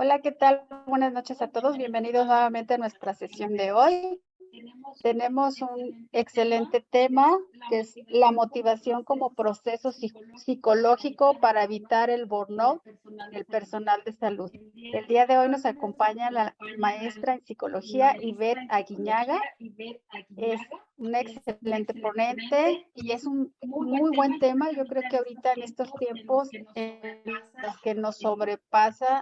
Hola, ¿qué tal? Buenas noches a todos. Bienvenidos nuevamente a nuestra sesión de hoy. Tenemos un excelente tema que es la motivación como proceso psicológico para evitar el burnout del personal de salud. El día de hoy nos acompaña la maestra en psicología Ivette Aguiñaga. Es un excelente ponente y es un muy buen tema. Yo creo que ahorita en estos tiempos en los que nos sobrepasa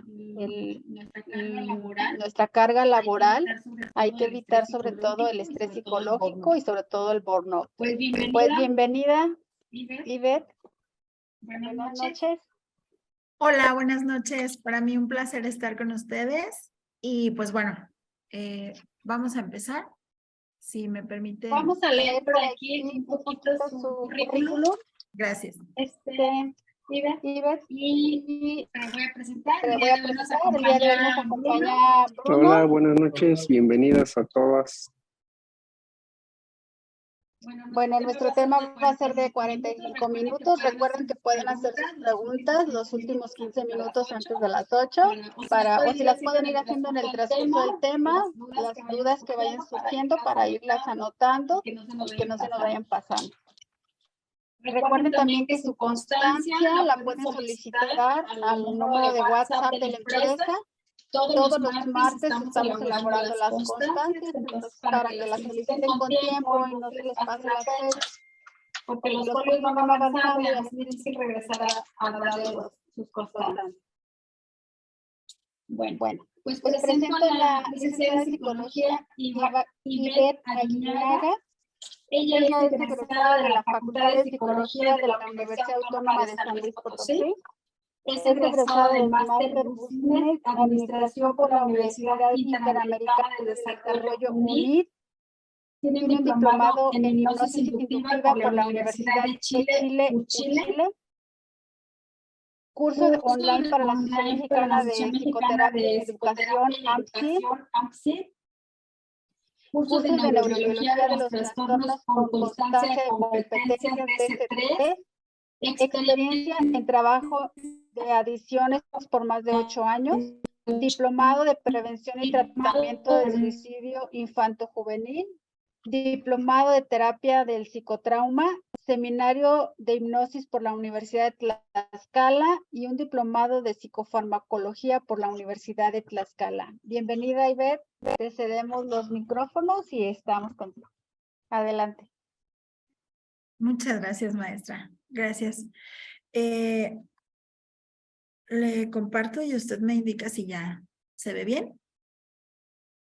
nuestra carga laboral, hay que evitar sobre todo el estrés psicológico y sobre todo el burnout. Pues bienvenida, Ivette. Buenas noches. Hola, buenas noches. Para mí un placer estar con ustedes. Y pues bueno, vamos a empezar. Si me permite. Vamos a leer por aquí un poquito su currículum. Gracias. Ivette, y te voy a presentar. El día de hoy nos acompaña Bruno. Hola, buenas noches, bienvenidas a todas. Bueno, nuestro tema va a ser de 45 minutos. Recuerden que pueden hacer sus preguntas los últimos 15 minutos antes de las 8, o si las pueden ir haciendo en el transcurso del tema, las dudas que vayan surgiendo para irlas anotando y que no se nos vayan pasando. Recuerden también que su constancia la pueden solicitar al número de WhatsApp de la empresa. Todos los martes estamos elaborando las constancias, entonces para que las soliciten con tiempo y no se les pase la fecha, porque los folios no van avanzando y es difícil regresar a darle sus constancias. Bueno, pues presento a la licenciada en psicología Ivette Aguiñaga. Ella es egresada de la Facultad de Psicología de la Universidad Autónoma de San Luis Potosí. Es egresada del Máster Business Administración por la Universidad Interamericana de Desarrollo UNID. Tiene un diplomado en hipnosis inductiva por la Universidad de Chile, UChile. Curso online para la Asociación Mexicana de Psicoterapia y Educación, AMPSI. Cursos de neurobiología de los trastornos con constancia de competencias DST. Experiencia en trabajo de adicciones por más de 8 años, diplomado de prevención y tratamiento de suicidio infanto-juvenil, diplomado de terapia del psicotrauma, seminario de hipnosis por la Universidad de Tlaxcala y un diplomado de psicofarmacología por la Universidad de Tlaxcala. Bienvenida, Ivette. Te cedemos los micrófonos y estamos contigo. Adelante. Muchas gracias, maestra. Gracias. Le comparto y usted me indica si ya se ve bien.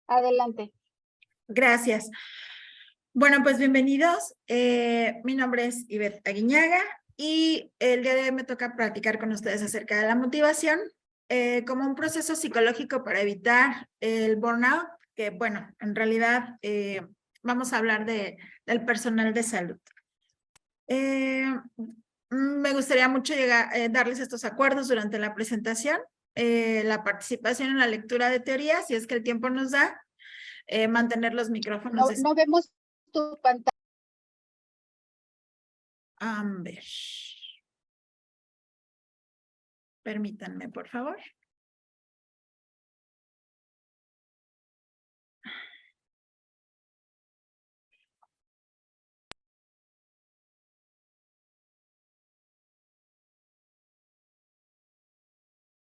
Adelante. Gracias. Bueno, pues bienvenidos. Mi nombre es Ivette Aguiñaga y el día de hoy me toca platicar con ustedes acerca de la motivación como un proceso psicológico para evitar el burnout, que bueno, en realidad vamos a hablar del personal de salud. Me gustaría mucho darles estos acuerdos durante la presentación, la participación en la lectura de teoría, si es que el tiempo nos da, mantener los micrófonos. No vemos tu pantalla. A ver. Permítanme, por favor.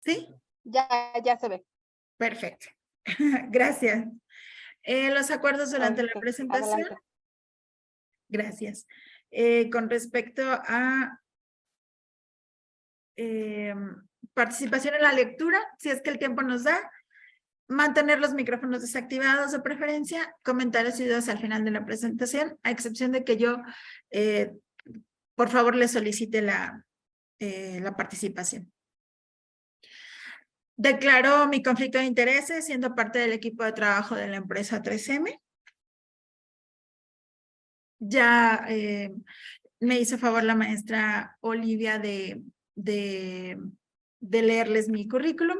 ¿Sí? Ya se ve. Perfecto. Gracias. Los acuerdos durante la presentación. Adelante. Gracias. Con respecto a participación en la lectura, si es que el tiempo nos da, mantener los micrófonos desactivados de preferencia, comentarios y dudas al final de la presentación, a excepción de que yo, por favor, les solicite la participación. Declaro mi conflicto de intereses siendo parte del equipo de trabajo de la empresa 3M. Ya me hizo favor la maestra Olivia de leerles mi currículum.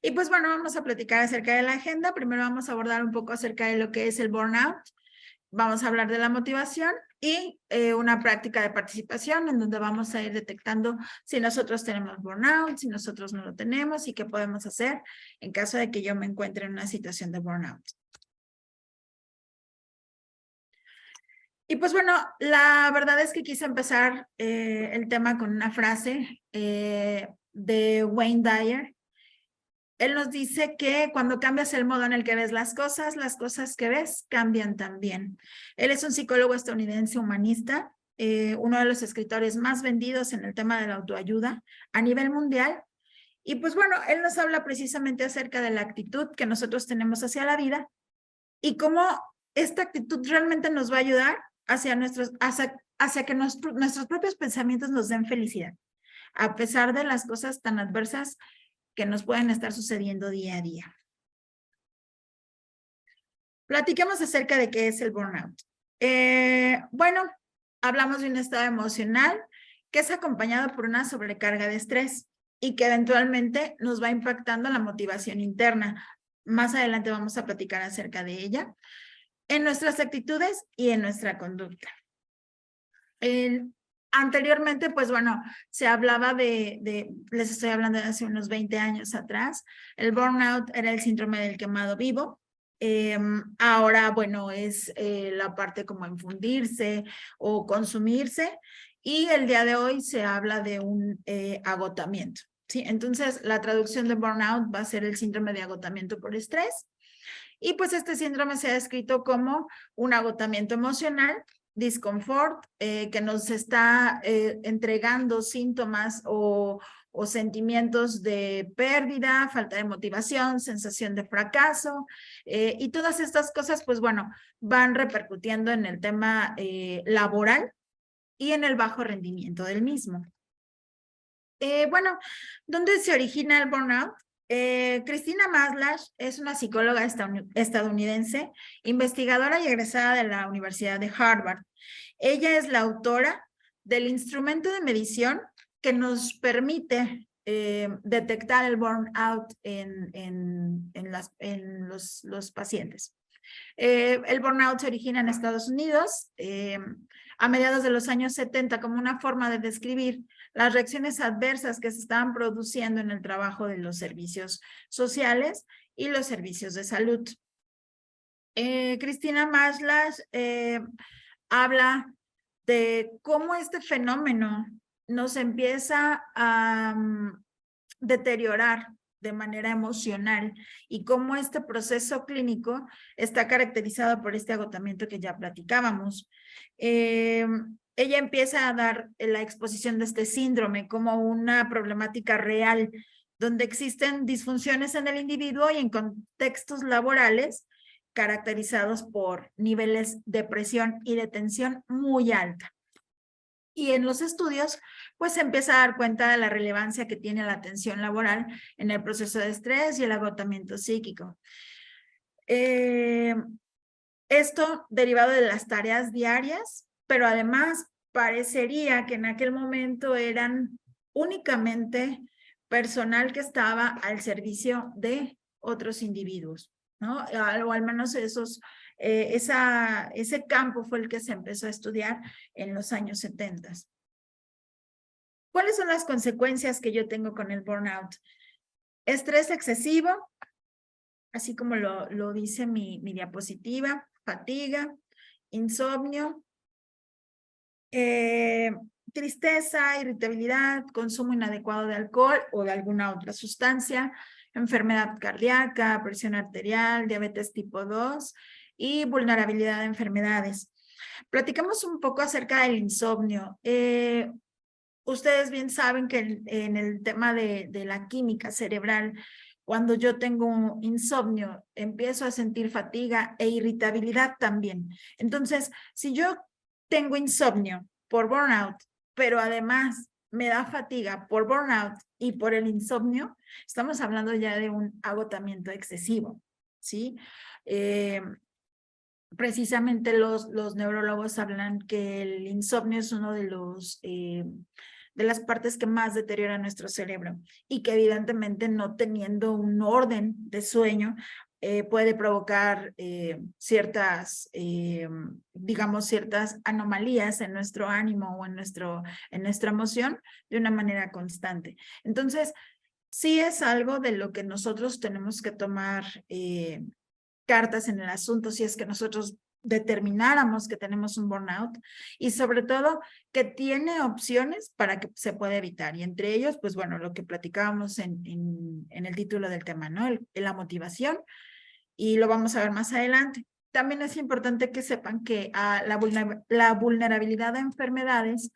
Y pues bueno, vamos a platicar acerca de la agenda. Primero vamos a abordar un poco acerca de lo que es el burnout, vamos a hablar de la motivación y una práctica de participación en donde vamos a ir detectando si nosotros tenemos burnout, si nosotros no lo tenemos y qué podemos hacer en caso de que yo me encuentre en una situación de burnout. Y pues bueno, la verdad es que quise empezar el tema con una frase de Wayne Dyer. Él nos dice que cuando cambias el modo en el que ves las cosas que ves cambian también. Él es un psicólogo estadounidense humanista, uno de los escritores más vendidos en el tema de la autoayuda a nivel mundial. Y pues bueno, él nos habla precisamente acerca de la actitud que nosotros tenemos hacia la vida y cómo esta actitud realmente nos va a ayudar hacia que nuestros propios pensamientos nos den felicidad, a pesar de las cosas tan adversas que nos pueden estar sucediendo día a día. Platiquemos acerca de qué es el burnout. Bueno, hablamos de un estado emocional que es acompañado por una sobrecarga de estrés y que eventualmente nos va impactando la motivación interna. Más adelante vamos a platicar acerca de ella, en nuestras actitudes y en nuestra conducta. Anteriormente, pues bueno, se hablaba les estoy hablando de hace unos 20 años atrás, el burnout era el síndrome del quemado vivo. Ahora, bueno, es la parte como infundirse o consumirse, y el día de hoy se habla de un agotamiento, ¿sí? Entonces, la traducción de burnout va a ser el síndrome de agotamiento por estrés, y pues este síndrome se ha descrito como un agotamiento emocional, disconfort, que nos está entregando síntomas o sentimientos de pérdida, falta de motivación, sensación de fracaso, y todas estas cosas, pues bueno, van repercutiendo en el tema laboral y en el bajo rendimiento del mismo. Bueno, ¿dónde se origina el burnout? Christina Maslach es una psicóloga estadounidense, investigadora y egresada de la Universidad de Harvard. Ella es la autora del instrumento de medición que nos permite detectar el burnout en los pacientes. El burnout se origina en Estados Unidos a mediados de los años 70 como una forma de describir las reacciones adversas que se estaban produciendo en el trabajo de los servicios sociales y los servicios de salud. Christina Maslach habla de cómo este fenómeno nos empieza a deteriorar de manera emocional y cómo este proceso clínico está caracterizado por este agotamiento que ya platicábamos. Ella empieza a dar la exposición de este síndrome como una problemática real, donde existen disfunciones en el individuo y en contextos laborales caracterizados por niveles de presión y de tensión muy alta. Y en los estudios, pues se empieza a dar cuenta de la relevancia que tiene la tensión laboral en el proceso de estrés y el agotamiento psíquico. Esto derivado de las tareas diarias, pero además parecería que en aquel momento eran únicamente personal que estaba al servicio de otros individuos, ¿no? O al menos ese campo fue el que se empezó a estudiar en los años 70. ¿Cuáles son las consecuencias que yo tengo con el burnout? Estrés excesivo, así como lo dice mi diapositiva, fatiga, insomnio, tristeza, irritabilidad, consumo inadecuado de alcohol o de alguna otra sustancia, enfermedad cardíaca, presión arterial, diabetes tipo 2 y vulnerabilidad a enfermedades. Platicamos un poco acerca del insomnio. Ustedes bien saben que en el tema de la química cerebral, cuando yo tengo insomnio, empiezo a sentir fatiga e irritabilidad también. Entonces, si yo tengo insomnio por burnout, pero además me da fatiga por burnout y por el insomnio, estamos hablando ya de un agotamiento excesivo, ¿sí? Precisamente los neurólogos hablan que el insomnio es uno de las partes que más deteriora nuestro cerebro y que evidentemente no teniendo un orden de sueño puede provocar ciertas, digamos, ciertas anomalías en nuestro ánimo o en nuestra emoción de una manera constante. Entonces, sí es algo de lo que nosotros tenemos que tomar cartas en el asunto si es que nosotros determináramos que tenemos un burnout y sobre todo que tiene opciones para que se pueda evitar. Y entre ellos, pues bueno, lo que platicábamos en el título del tema, ¿no? La motivación, y lo vamos a ver más adelante. También es importante que sepan que la vulnerabilidad a enfermedades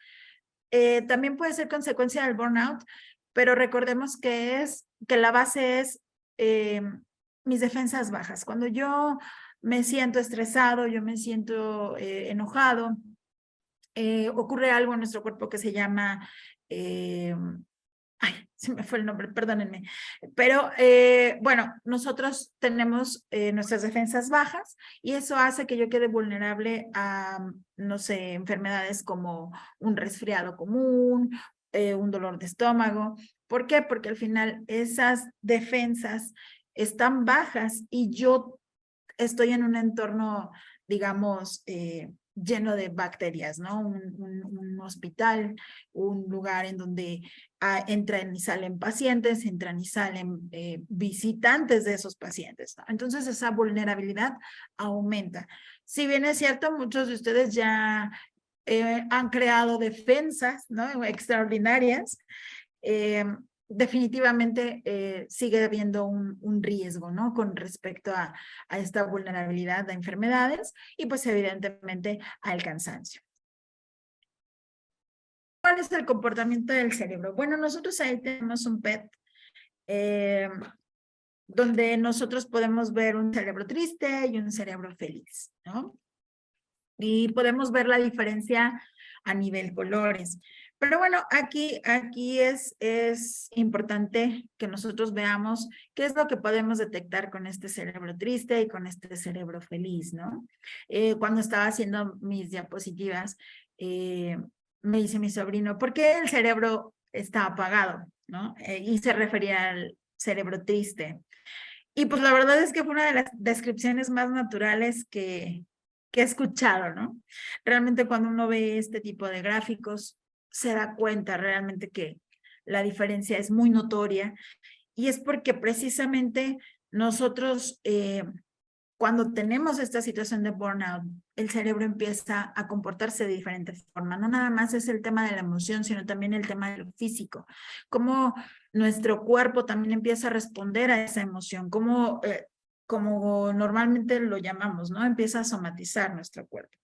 también puede ser consecuencia del burnout, pero recordemos que la base es mis defensas bajas. Cuando yo me siento estresado, yo me siento enojado, ocurre algo en nuestro cuerpo que se llama, ay, se me fue el nombre, perdónenme, pero bueno, nosotros tenemos nuestras defensas bajas y eso hace que yo quede vulnerable a, no sé, enfermedades como un resfriado común, un dolor de estómago. ¿Por qué? Porque al final esas defensas están bajas y yo estoy en un entorno, digamos, lleno de bacterias, ¿no? Un hospital, un lugar en donde entran y salen pacientes, entran y salen visitantes de esos pacientes, ¿no? Entonces esa vulnerabilidad aumenta. Si bien es cierto, muchos de ustedes ya han creado defensas, ¿no? Extraordinarias, definitivamente sigue habiendo un riesgo, ¿no? Con respecto a esta vulnerabilidad a enfermedades y pues evidentemente al cansancio. ¿Cuál es el comportamiento del cerebro? Bueno, nosotros ahí tenemos un PET donde nosotros podemos ver un cerebro triste y un cerebro feliz, ¿no? Y podemos ver la diferencia a nivel colores. Pero bueno, aquí es importante que nosotros veamos qué es lo que podemos detectar con este cerebro triste y con este cerebro feliz, ¿no? Cuando estaba haciendo mis diapositivas, me dice mi sobrino, ¿por qué el cerebro está apagado? ¿No? Y se refería al cerebro triste. Y pues la verdad es que fue una de las descripciones más naturales que he escuchado, ¿no? Realmente cuando uno ve este tipo de gráficos, se da cuenta realmente que la diferencia es muy notoria y es porque precisamente nosotros cuando tenemos esta situación de burnout, el cerebro empieza a comportarse de diferente forma. No nada más es el tema de la emoción, sino también el tema de lo físico. Cómo nuestro cuerpo también empieza a responder a esa emoción, como normalmente lo llamamos, ¿no? Empieza a somatizar nuestro cuerpo.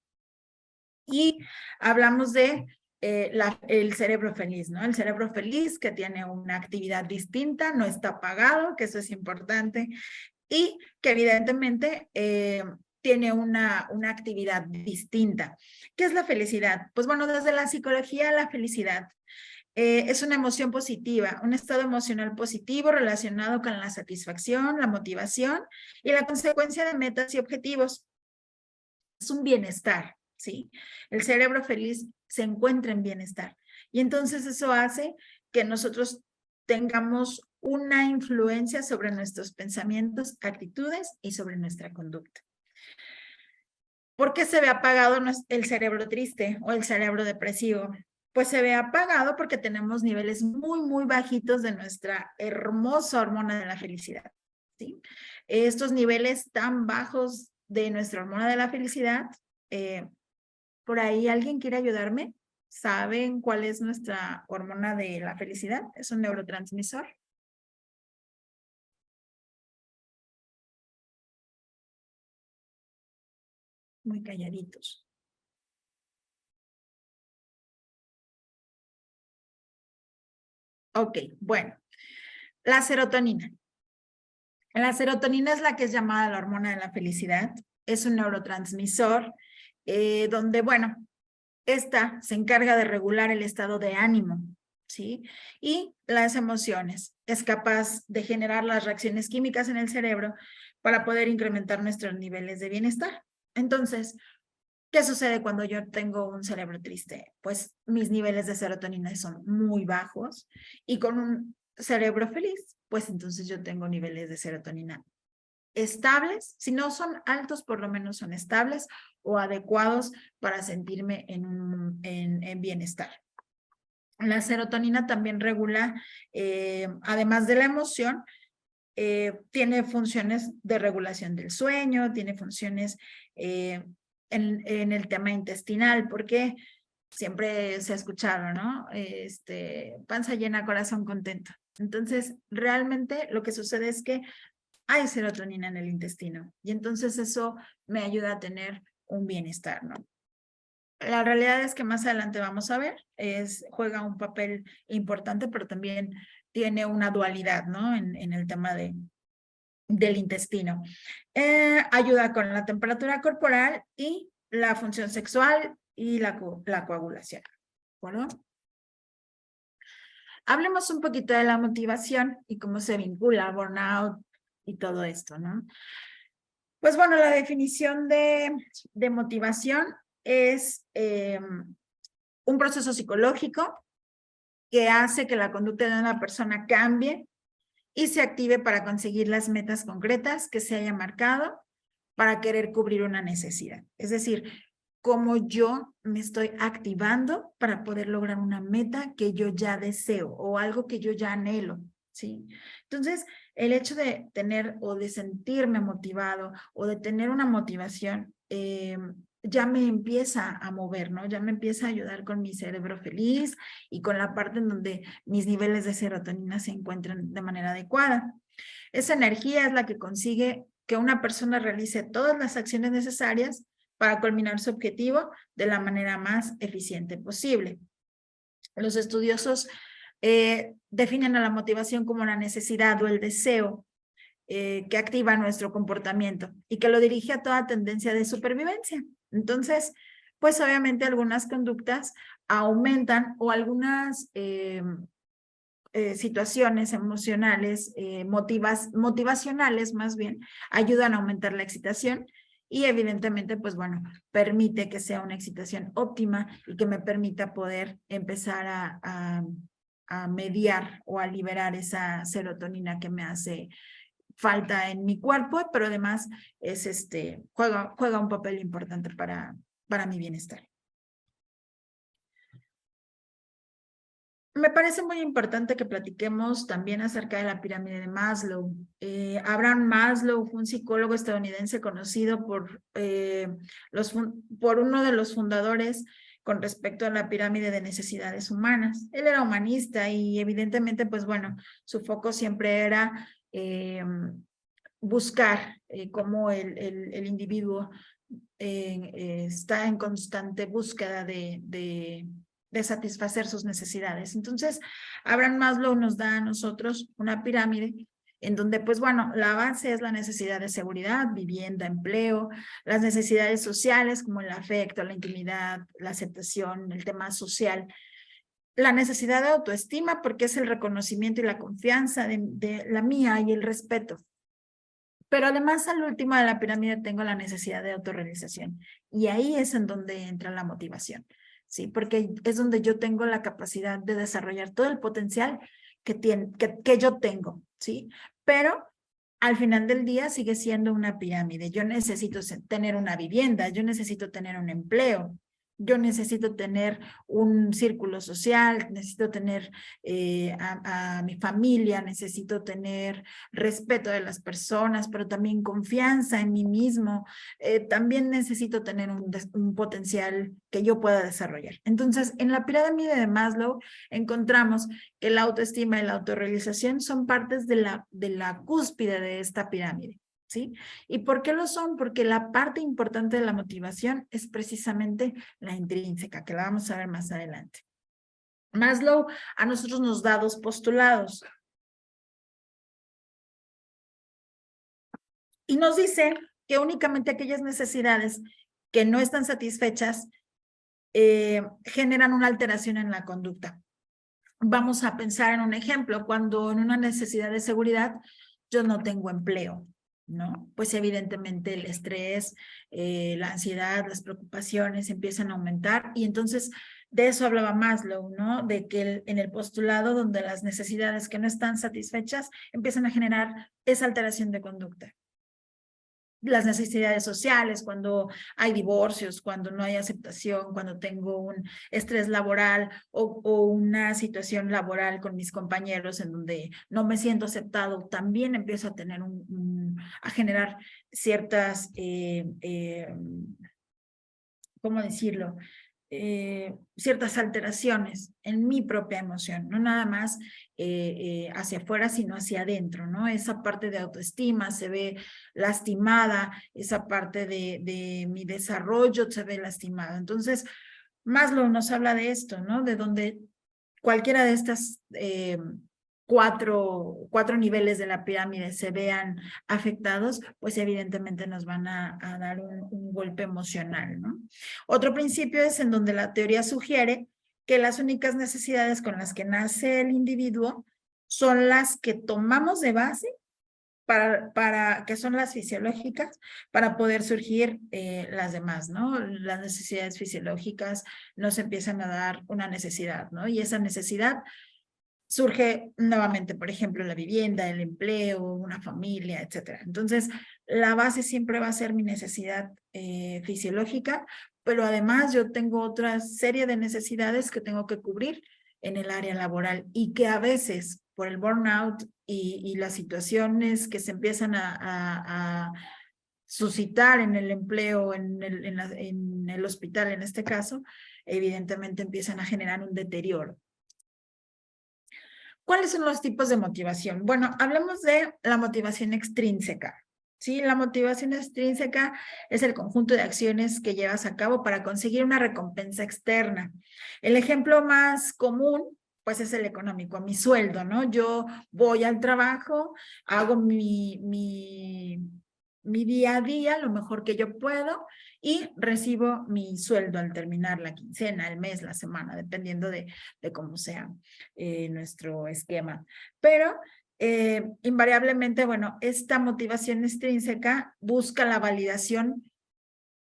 Y hablamos de el cerebro feliz, ¿no? El cerebro feliz que tiene una actividad distinta, no está apagado, que eso es importante, y que evidentemente tiene una actividad distinta. ¿Qué es la felicidad? Pues bueno, desde la psicología, la felicidad es una emoción positiva, un estado emocional positivo relacionado con la satisfacción, la motivación y la consecuencia de metas y objetivos. Es un bienestar, ¿sí? El cerebro feliz se encuentra en bienestar. Y entonces eso hace que nosotros tengamos una influencia sobre nuestros pensamientos, actitudes y sobre nuestra conducta. ¿Por qué se ve apagado el cerebro triste o el cerebro depresivo? Pues se ve apagado porque tenemos niveles muy, muy bajitos de nuestra hermosa hormona de la felicidad, ¿sí? Estos niveles tan bajos de nuestra hormona de la felicidad, ¿por ahí alguien quiere ayudarme? ¿Saben cuál es nuestra hormona de la felicidad? Es un neurotransmisor. Muy calladitos. Ok, bueno. La serotonina. La serotonina es la que es llamada la hormona de la felicidad. Es un neurotransmisor donde, bueno, esta se encarga de regular el estado de ánimo, ¿sí? Y las emociones. Es capaz de generar las reacciones químicas en el cerebro para poder incrementar nuestros niveles de bienestar. Entonces, ¿qué sucede cuando yo tengo un cerebro triste? Pues mis niveles de serotonina son muy bajos y con un cerebro feliz, pues entonces yo tengo niveles de serotonina estables, si no son altos, por lo menos son estables o adecuados para sentirme en bienestar. La serotonina también regula, además de la emoción, tiene funciones de regulación del sueño, tiene funciones en el tema intestinal, porque siempre se ha escuchado, ¿no? Panza llena, corazón contento. Entonces, realmente lo que sucede es que hay serotonina en el intestino y entonces eso me ayuda a tener un bienestar, ¿no? La realidad es que más adelante vamos a ver, juega un papel importante, pero también tiene una dualidad, ¿no? En el tema del intestino. Ayuda con la temperatura corporal y la función sexual y la coagulación, ¿de acuerdo? Hablemos un poquito de la motivación y cómo se vincula al burnout y todo esto, ¿no? Pues bueno, la definición de motivación es un proceso psicológico que hace que la conducta de una persona cambie y se active para conseguir las metas concretas que se haya marcado para querer cubrir una necesidad. Es decir, cómo yo me estoy activando para poder lograr una meta que yo ya deseo o algo que yo ya anhelo, ¿sí? Entonces, el hecho de tener o de sentirme motivado o de tener una motivación ya me empieza a mover, ¿no? Ya me empieza a ayudar con mi cerebro feliz y con la parte en donde mis niveles de serotonina se encuentran de manera adecuada. Esa energía es la que consigue que una persona realice todas las acciones necesarias para culminar su objetivo de la manera más eficiente posible. Los estudiosos definen a la motivación como la necesidad o el deseo que activa nuestro comportamiento y que lo dirige a toda tendencia de supervivencia. Entonces, pues obviamente algunas conductas aumentan o algunas situaciones emocionales, motivacionales más bien, ayudan a aumentar la excitación y evidentemente, pues bueno, permite que sea una excitación óptima y que me permita poder empezar a mediar o a liberar esa serotonina que me hace falta en mi cuerpo, pero además juega un papel importante para mi bienestar. Me parece muy importante que platiquemos también acerca de la pirámide de Maslow. Abraham Maslow fue un psicólogo estadounidense conocido por uno de los fundadores con respecto a la pirámide de necesidades humanas. Él era humanista y evidentemente, pues bueno, su foco siempre era buscar cómo el individuo está en constante búsqueda de satisfacer sus necesidades. Entonces, Abraham Maslow nos da a nosotros una pirámide en donde, pues bueno, la base es la necesidad de seguridad, vivienda, empleo, las necesidades sociales como el afecto, la intimidad, la aceptación, el tema social, la necesidad de autoestima porque es el reconocimiento y la confianza de la mía y el respeto. Pero además al último de la pirámide tengo la necesidad de autorrealización y ahí es en donde entra la motivación, ¿sí? Porque es donde yo tengo la capacidad de desarrollar todo el potencial que yo tengo, ¿sí? Pero al final del día sigue siendo una pirámide. Yo necesito tener una vivienda, yo necesito tener un empleo, yo necesito tener un círculo social, necesito tener a mi familia, necesito tener respeto de las personas, pero también confianza en mí mismo. También necesito tener un potencial que yo pueda desarrollar. Entonces, en la pirámide de Maslow encontramos que la autoestima y la autorrealización son partes de la cúspide de esta pirámide. ¿Sí? ¿Y por qué lo son? Porque la parte importante de la motivación es precisamente la intrínseca, que la vamos a ver más adelante. Maslow a nosotros nos da dos postulados. Y nos dice que únicamente aquellas necesidades que no están satisfechas generan una alteración en la conducta. Vamos a pensar en un ejemplo, cuando en una necesidad de seguridad yo no tengo empleo, ¿no? Pues evidentemente el estrés, la ansiedad, las preocupaciones empiezan a aumentar y entonces de eso hablaba Maslow, ¿no? De que en el postulado donde las necesidades que no están satisfechas empiezan a generar esa alteración de conducta. las necesidades sociales, cuando hay divorcios, cuando no hay aceptación, cuando tengo un estrés laboral o una situación laboral con mis compañeros en donde no me siento aceptado, también empiezo a tener a generar ciertas, ¿cómo decirlo? Ciertas alteraciones en mi propia emoción, no nada más hacia afuera, sino hacia adentro, ¿no? Esa parte de autoestima se ve lastimada, esa parte de mi desarrollo se ve lastimada. Entonces, Maslow nos habla de esto, ¿no? De donde cualquiera de estas cuatro niveles de la pirámide se vean afectados, pues evidentemente nos van a dar un golpe emocional, ¿no? Otro principio es en donde la teoría sugiere que las únicas necesidades con las que nace el individuo son las que tomamos de base que son las fisiológicas, para poder surgir las demás, ¿no? Las necesidades fisiológicas nos empiezan a dar una necesidad, ¿no? Y esa necesidad surge nuevamente, por ejemplo, la vivienda, el empleo, una familia, etcétera. Entonces, la base siempre va a ser mi necesidad fisiológica, pero además yo tengo otra serie de necesidades que tengo que cubrir en el área laboral y que a veces por el burnout y las situaciones que se empiezan a suscitar en el empleo, en el hospital en este caso, evidentemente empiezan a generar un deterioro. ¿Cuáles son los tipos de motivación? Bueno, hablemos de la motivación extrínseca. ¿Sí? La motivación extrínseca es el conjunto de acciones que llevas a cabo para conseguir una recompensa externa. El ejemplo más común, pues, es el económico, mi sueldo, ¿no? Yo voy al trabajo, hago mi día a día, lo mejor que yo puedo, y recibo mi sueldo al terminar la quincena, el mes, la semana, dependiendo de cómo sea nuestro esquema. Pero invariablemente, bueno, esta motivación extrínseca busca la validación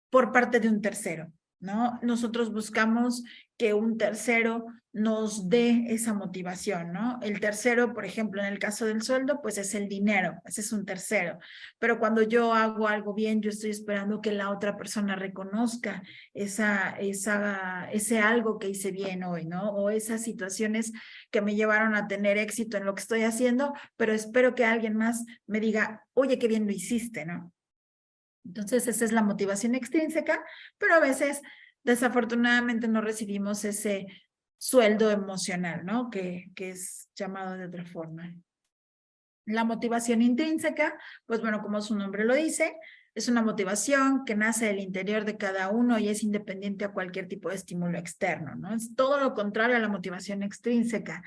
por parte de un tercero, ¿no? Nosotros buscamos que un tercero nos dé esa motivación, ¿no? El tercero, por ejemplo, en el caso del sueldo, pues es el dinero, ese es un tercero. Pero cuando yo hago algo bien, yo estoy esperando que la otra persona reconozca ese algo que hice bien hoy, ¿no? O esas situaciones que me llevaron a tener éxito en lo que estoy haciendo, pero espero que alguien más me diga, oye, qué bien lo hiciste, ¿no? Entonces, esa es la motivación extrínseca, pero a veces, desafortunadamente, no recibimos ese sueldo emocional, ¿no? Que es llamado de otra forma. La motivación intrínseca, pues bueno, como su nombre lo dice, es una motivación que nace del interior de cada uno y es independiente a cualquier tipo de estímulo externo, ¿no? Es todo lo contrario a la motivación extrínseca.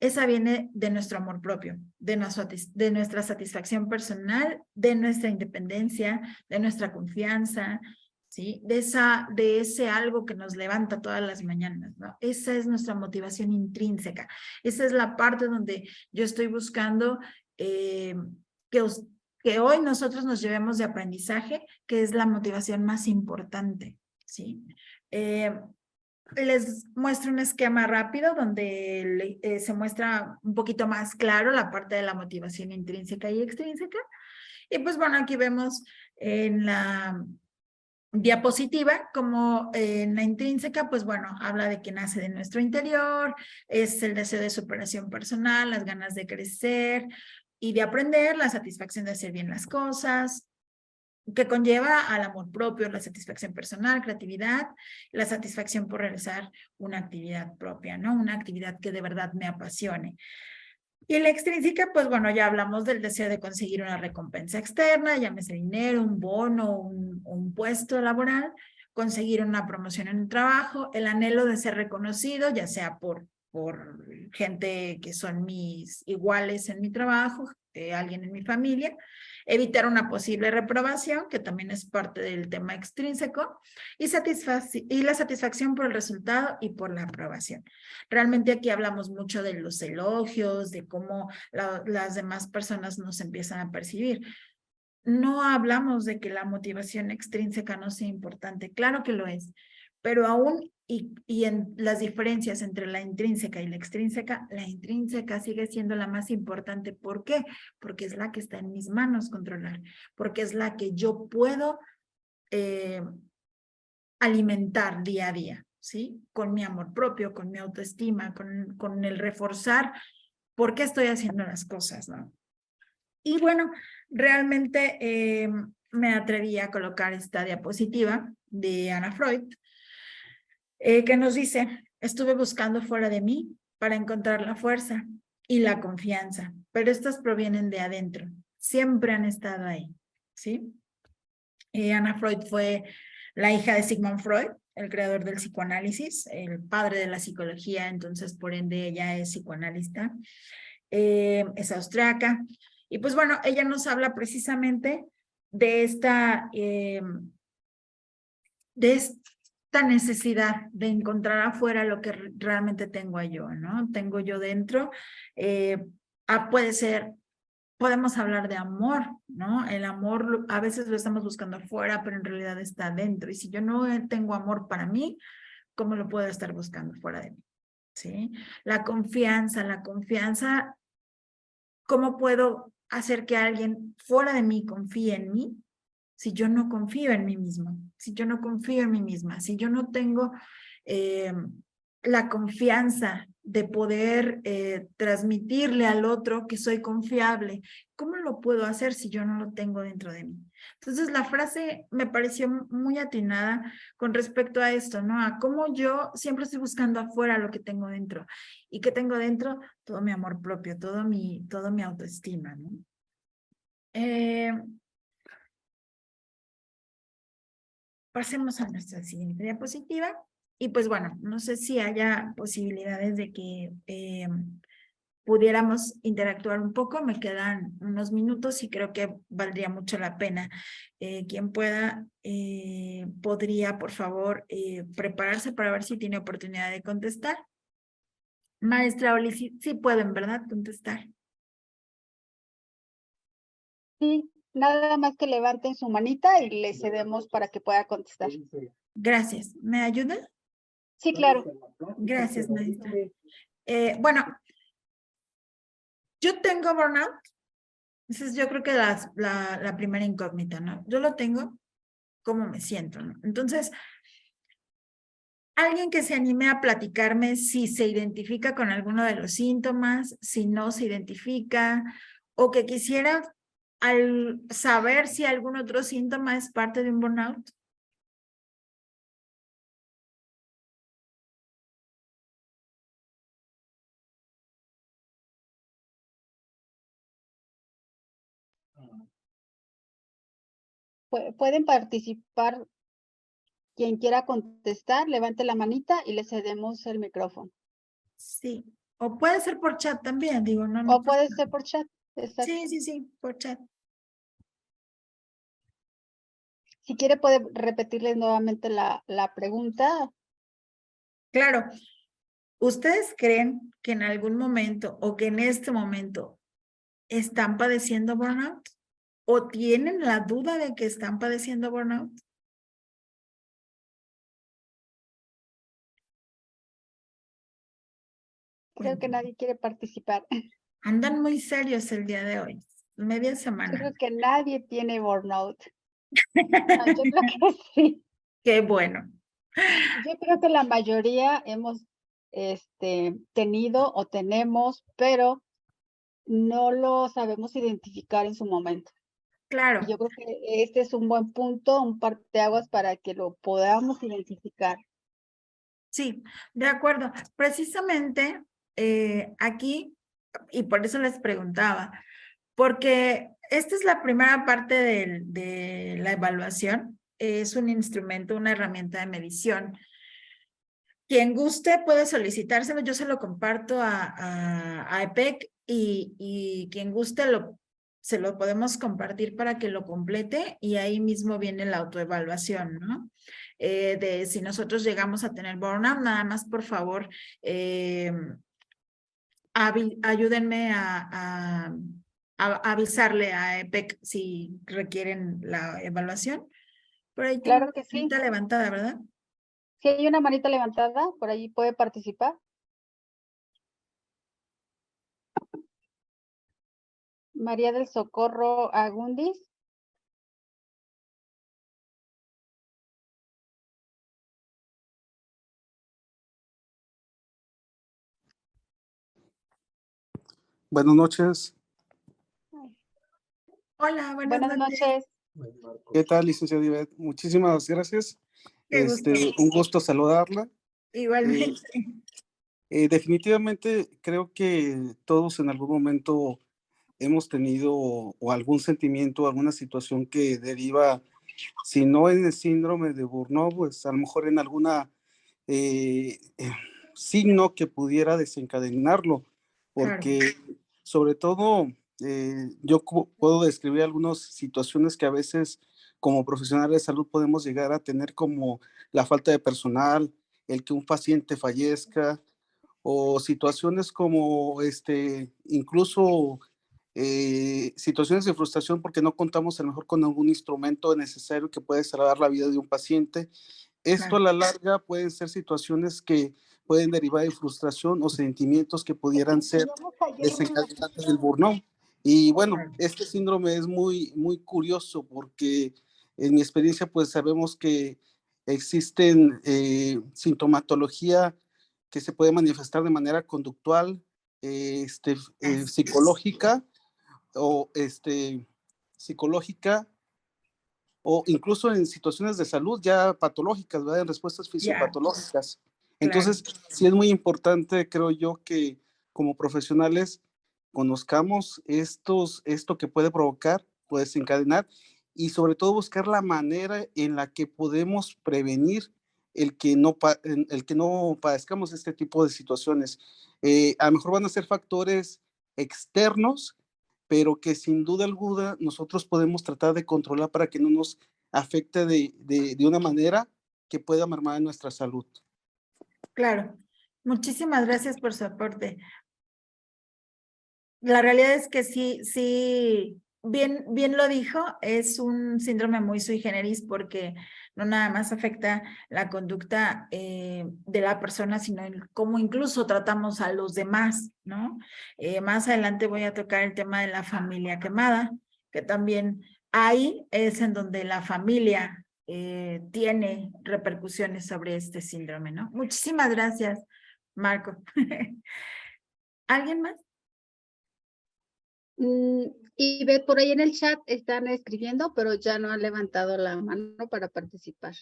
Esa viene de nuestro amor propio, de nuestra satisfacción personal, de nuestra independencia, de nuestra confianza, ¿sí? De ese algo que nos levanta todas las mañanas, ¿no? Esa es nuestra motivación intrínseca. Esa es la parte donde yo estoy buscando que hoy nosotros nos llevemos de aprendizaje, que es la motivación más importante, ¿sí? Les muestro un esquema rápido donde se muestra un poquito más claro la parte de la motivación intrínseca y extrínseca. Y pues bueno, aquí vemos en la diapositiva como en la intrínseca, pues bueno, habla de que nace de nuestro interior, es el deseo de superación personal, las ganas de crecer y de aprender, la satisfacción de hacer bien las cosas, que conlleva al amor propio, la satisfacción personal, creatividad, la satisfacción por realizar una actividad propia, ¿no? Una actividad que de verdad me apasione. Y la extrínseca, pues bueno, ya hablamos del deseo de conseguir una recompensa externa, llámese dinero, un bono, un puesto laboral, conseguir una promoción en el trabajo, el anhelo de ser reconocido, ya sea por gente que son mis iguales en mi trabajo, alguien en mi familia, evitar una posible reprobación, que también es parte del tema extrínseco, y la satisfacción por el resultado y por la aprobación. Realmente aquí hablamos mucho de los elogios, de cómo las demás personas nos empiezan a percibir. No hablamos de que la motivación extrínseca no sea importante, claro que lo es, pero aún y en las diferencias entre la intrínseca y la intrínseca sigue siendo la más importante. ¿Por qué? Porque es la que está en mis manos controlar, porque es la que yo puedo alimentar día a día, ¿sí? Con mi amor propio, con mi autoestima, con el reforzar por qué estoy haciendo las cosas, ¿no? Y bueno, realmente me atreví a colocar esta diapositiva de Anna Freud, que nos dice, estuve buscando fuera de mí para encontrar la fuerza y la confianza, pero estas provienen de adentro, siempre han estado ahí, ¿sí? Anna Freud fue la hija de Sigmund Freud, el creador del psicoanálisis, el padre de la psicología, entonces por ende ella es psicoanalista, es austriaca, y pues bueno, ella nos habla precisamente de esta necesidad de encontrar afuera lo que realmente tengo yo, ¿no? Tengo yo dentro, puede ser, podemos hablar de amor, ¿no? El amor a veces lo estamos buscando afuera, pero en realidad está dentro, y si yo no tengo amor para mí, ¿cómo lo puedo estar buscando fuera de mí? ¿Sí? La confianza, ¿cómo puedo hacer que alguien fuera de mí confíe en mí si yo no confío en mí mismo, si yo no confío en mí misma, si yo no tengo la confianza de poder transmitirle al otro que soy confiable? ¿Cómo lo puedo hacer si yo no lo tengo dentro de mí? Entonces la frase me pareció muy atinada con respecto a esto, ¿no? A cómo yo siempre estoy buscando afuera lo que tengo dentro. ¿Y qué tengo dentro? Todo mi amor propio, todo mi autoestima, ¿no? Pasemos a nuestra siguiente diapositiva. Y pues bueno, no sé si haya posibilidades de que pudiéramos interactuar un poco. Me quedan unos minutos y creo que valdría mucho la pena. Quien pueda, podría, por favor, prepararse para ver si tiene oportunidad de contestar. Maestra Oli, sí pueden, ¿verdad? Contestar. Sí, nada más que levanten su manita y le cedemos para que pueda contestar. Gracias. ¿Me ayuda? Sí, claro. Gracias, maestra. Bueno, yo tengo burnout. Esa es, yo creo que la primera incógnita, ¿no? Yo lo tengo, ¿cómo me siento, no? Entonces, alguien que se anime a platicarme si se identifica con alguno de los síntomas, si no se identifica, o que quisiera al saber si algún otro síntoma es parte de un burnout. Pueden participar. Quien quiera contestar, levante la manita y le cedemos el micrófono. Sí, o puede ser por chat también, digo, no. O puede ser por chat. Exacto. Sí, por chat. Si quiere, puede repetirles nuevamente la pregunta. Claro. ¿Ustedes creen que en algún momento o que en este momento están padeciendo burnout? ¿O tienen la duda de que están padeciendo burnout? Creo que nadie quiere participar. Andan muy serios el día de hoy, media Yo semana. creo que nadie tiene burnout. No, yo creo que sí. Qué bueno. Yo creo que la mayoría hemos tenido o tenemos, pero no lo sabemos identificar en su momento. Claro. Y yo creo que este es un buen punto, un parteaguas para que lo podamos identificar. Sí, de acuerdo. Precisamente aquí, y por eso les preguntaba, porque esta es la primera parte de la evaluación. Es un instrumento, una herramienta de medición. Quien guste puede solicitárselo, yo se lo comparto a EPEC y quien guste se lo podemos compartir para que lo complete y ahí mismo viene la autoevaluación, ¿no? De si nosotros llegamos a tener burnout, nada más por favor, ayúdenme a avisarle a EPEC si requieren la evaluación. Por ahí tengo Claro que sí. la levantada, ¿verdad? Si hay una manita levantada, por allí puede participar. María del Socorro Agundis. Buenas noches. Hola, buenas Buenas noches. noches. ¿Qué tal, licenciada Ivette? Muchísimas gracias. Qué gusto. Un gusto saludarla. Igualmente. Definitivamente creo que todos en algún momento hemos tenido o algún sentimiento, alguna situación que deriva, si no en el síndrome de Burnout, pues a lo mejor en alguna signo que pudiera desencadenarlo, porque sobre todo yo puedo describir algunas situaciones que a veces como profesionales de salud podemos llegar a tener, como la falta de personal, el que un paciente fallezca, o situaciones como incluso situaciones de frustración porque no contamos a lo mejor con algún instrumento necesario que puede salvar la vida de un paciente. Esto a la larga pueden ser situaciones que pueden derivar de frustración o sentimientos que pudieran ser desencadenantes del burnout. Y bueno, este síndrome es muy, muy curioso porque en mi experiencia pues sabemos que existen sintomatología que se puede manifestar de manera conductual, psicológica o psicológica, o incluso en situaciones de salud ya patológicas, ¿verdad? En respuestas fisiopatológicas. Entonces, sí es muy importante, creo yo, que como profesionales conozcamos esto que puede provocar, puede desencadenar, y sobre todo buscar la manera en la que podemos prevenir el que no padezcamos este tipo de situaciones. A lo mejor van a ser factores externos, pero que sin duda alguna nosotros podemos tratar de controlar para que no nos afecte de una manera que pueda mermar en nuestra salud. Claro, muchísimas gracias por su aporte. La realidad es que sí, bien lo dijo, es un síndrome muy sui generis porque no nada más afecta la conducta de la persona, sino cómo incluso tratamos a los demás, ¿no? Más adelante voy a tocar el tema de la familia quemada, que también ahí es en donde la familia tiene repercusiones sobre este síndrome, ¿no? Muchísimas gracias, Marco. ¿Alguien más? Y ve por ahí en el chat están escribiendo, pero ya no han levantado la mano para participar.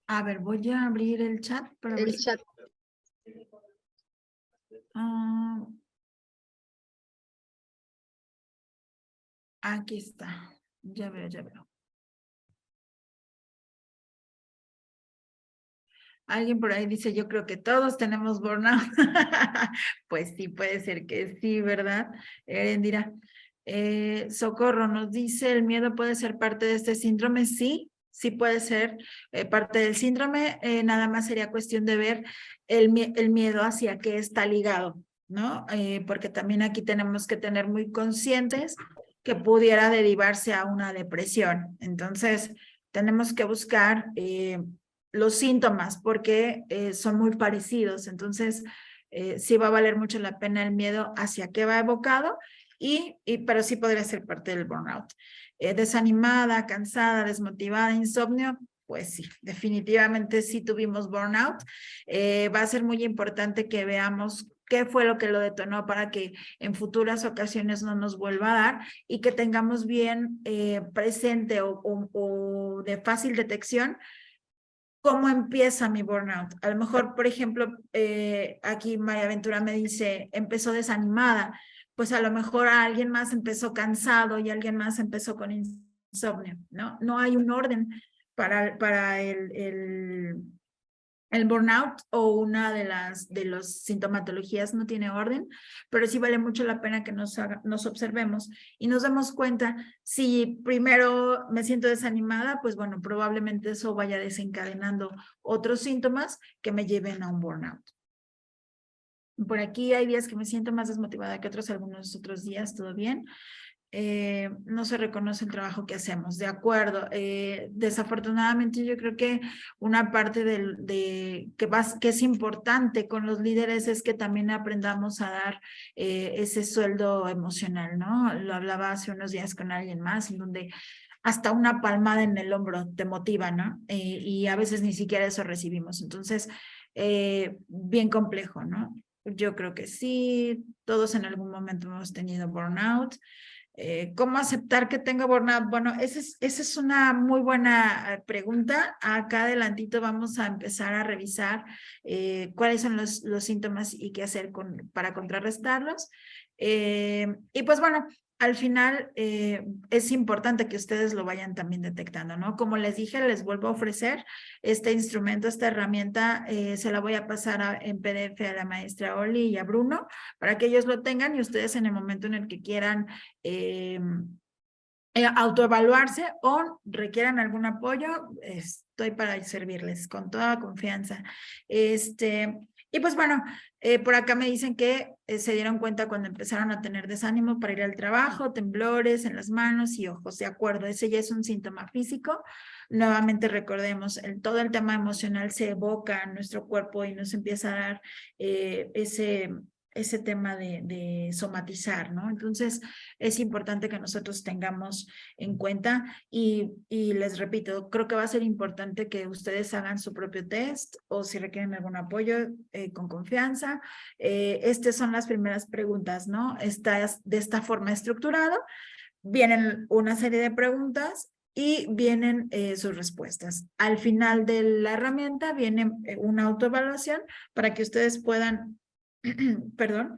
A ver, voy a abrir el chat para ver El si... chat. Aquí está. Ya veo, ya veo. Alguien por ahí dice, yo creo que todos tenemos burnout. Pues sí, puede ser que sí, ¿verdad? Erendira. Socorro nos dice, ¿el miedo puede ser parte de este síndrome? Sí, sí puede ser parte del síndrome. Nada más sería cuestión de ver el miedo hacia qué está ligado, ¿no? Porque también aquí tenemos que tener muy conscientes que pudiera derivarse a una depresión. Entonces, tenemos que buscar los síntomas porque son muy parecidos. Entonces, sí va a valer mucho la pena el miedo hacia qué va evocado, pero sí podría ser parte del burnout. Desanimada, cansada, desmotivada, insomnio, pues sí, definitivamente sí tuvimos burnout. Va a ser muy importante que veamos qué fue lo que lo detonó para que en futuras ocasiones no nos vuelva a dar y que tengamos bien presente o de fácil detección cómo empieza mi burnout. A lo mejor, por ejemplo, aquí María Ventura me dice, empezó desanimada, pues a lo mejor alguien más empezó cansado y alguien más empezó con insomnio, ¿no? No hay un orden para el burnout o una de las sintomatologías no tiene orden, pero sí vale mucho la pena que nos observemos y nos demos cuenta. Si primero me siento desanimada, pues bueno, probablemente eso vaya desencadenando otros síntomas que me lleven a un burnout. Por aquí hay días que me siento más desmotivada que otros, algunos otros días, todo bien. no se reconoce el trabajo que hacemos, de acuerdo. Desafortunadamente yo creo que una parte que es importante con los líderes es que también aprendamos a dar ese sueldo emocional, ¿no? Lo hablaba hace unos días con alguien más, en donde hasta una palmada en el hombro te motiva, ¿no? Y a veces ni siquiera eso recibimos. Entonces, bien complejo, ¿no? Yo creo que sí, todos en algún momento hemos tenido burnout. ¿Cómo aceptar que tengo burnout? Bueno, esa es una muy buena pregunta. Acá adelantito vamos a empezar a revisar cuáles son los síntomas y qué hacer para contrarrestarlos. Y pues bueno, al final es importante que ustedes lo vayan también detectando, ¿no? Como les dije, les vuelvo a ofrecer este instrumento, esta herramienta, se la voy a pasar en PDF a la maestra Oli y a Bruno para que ellos lo tengan y ustedes en el momento en el que quieran autoevaluarse o requieran algún apoyo, estoy para servirles con toda confianza. Y pues bueno, por acá me dicen que se dieron cuenta cuando empezaron a tener desánimo para ir al trabajo, temblores en las manos y ojos. De acuerdo, ese ya es un síntoma físico. Nuevamente recordemos, todo el tema emocional se evoca en nuestro cuerpo y nos empieza a dar ese tema de somatizar, ¿no? Entonces, es importante que nosotros tengamos en cuenta y les repito, creo que va a ser importante que ustedes hagan su propio test o si requieren algún apoyo con confianza. Estas son las primeras preguntas, ¿no? Está de esta forma estructurado, vienen una serie de preguntas y vienen sus respuestas. Al final de la herramienta viene una autoevaluación para que ustedes puedan perdón,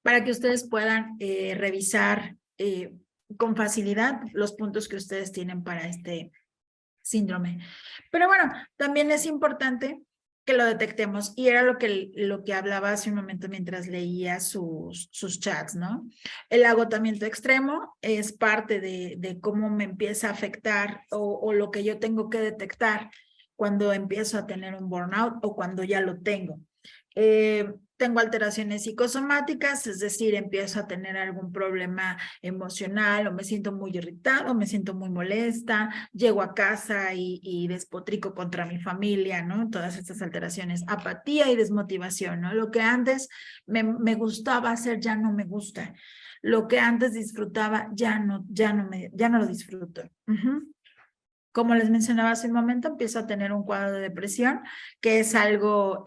para que ustedes puedan revisar con facilidad los puntos que ustedes tienen para este síndrome. Pero bueno, también es importante que lo detectemos y era lo que hablaba hace un momento mientras leía sus chats, ¿no? El agotamiento extremo es parte de cómo me empieza a afectar o lo que yo tengo que detectar cuando empiezo a tener un burnout o cuando ya lo tengo. Tengo alteraciones psicosomáticas, es decir, empiezo a tener algún problema emocional o me siento muy irritado, me siento muy molesta, llego a casa y despotrico contra mi familia, ¿no? Todas estas alteraciones, apatía y desmotivación, ¿no? Lo que antes me gustaba hacer ya no me gusta. Lo que antes disfrutaba ya no lo disfruto. Como les mencionaba hace un momento, empiezo a tener un cuadro de depresión, que es algo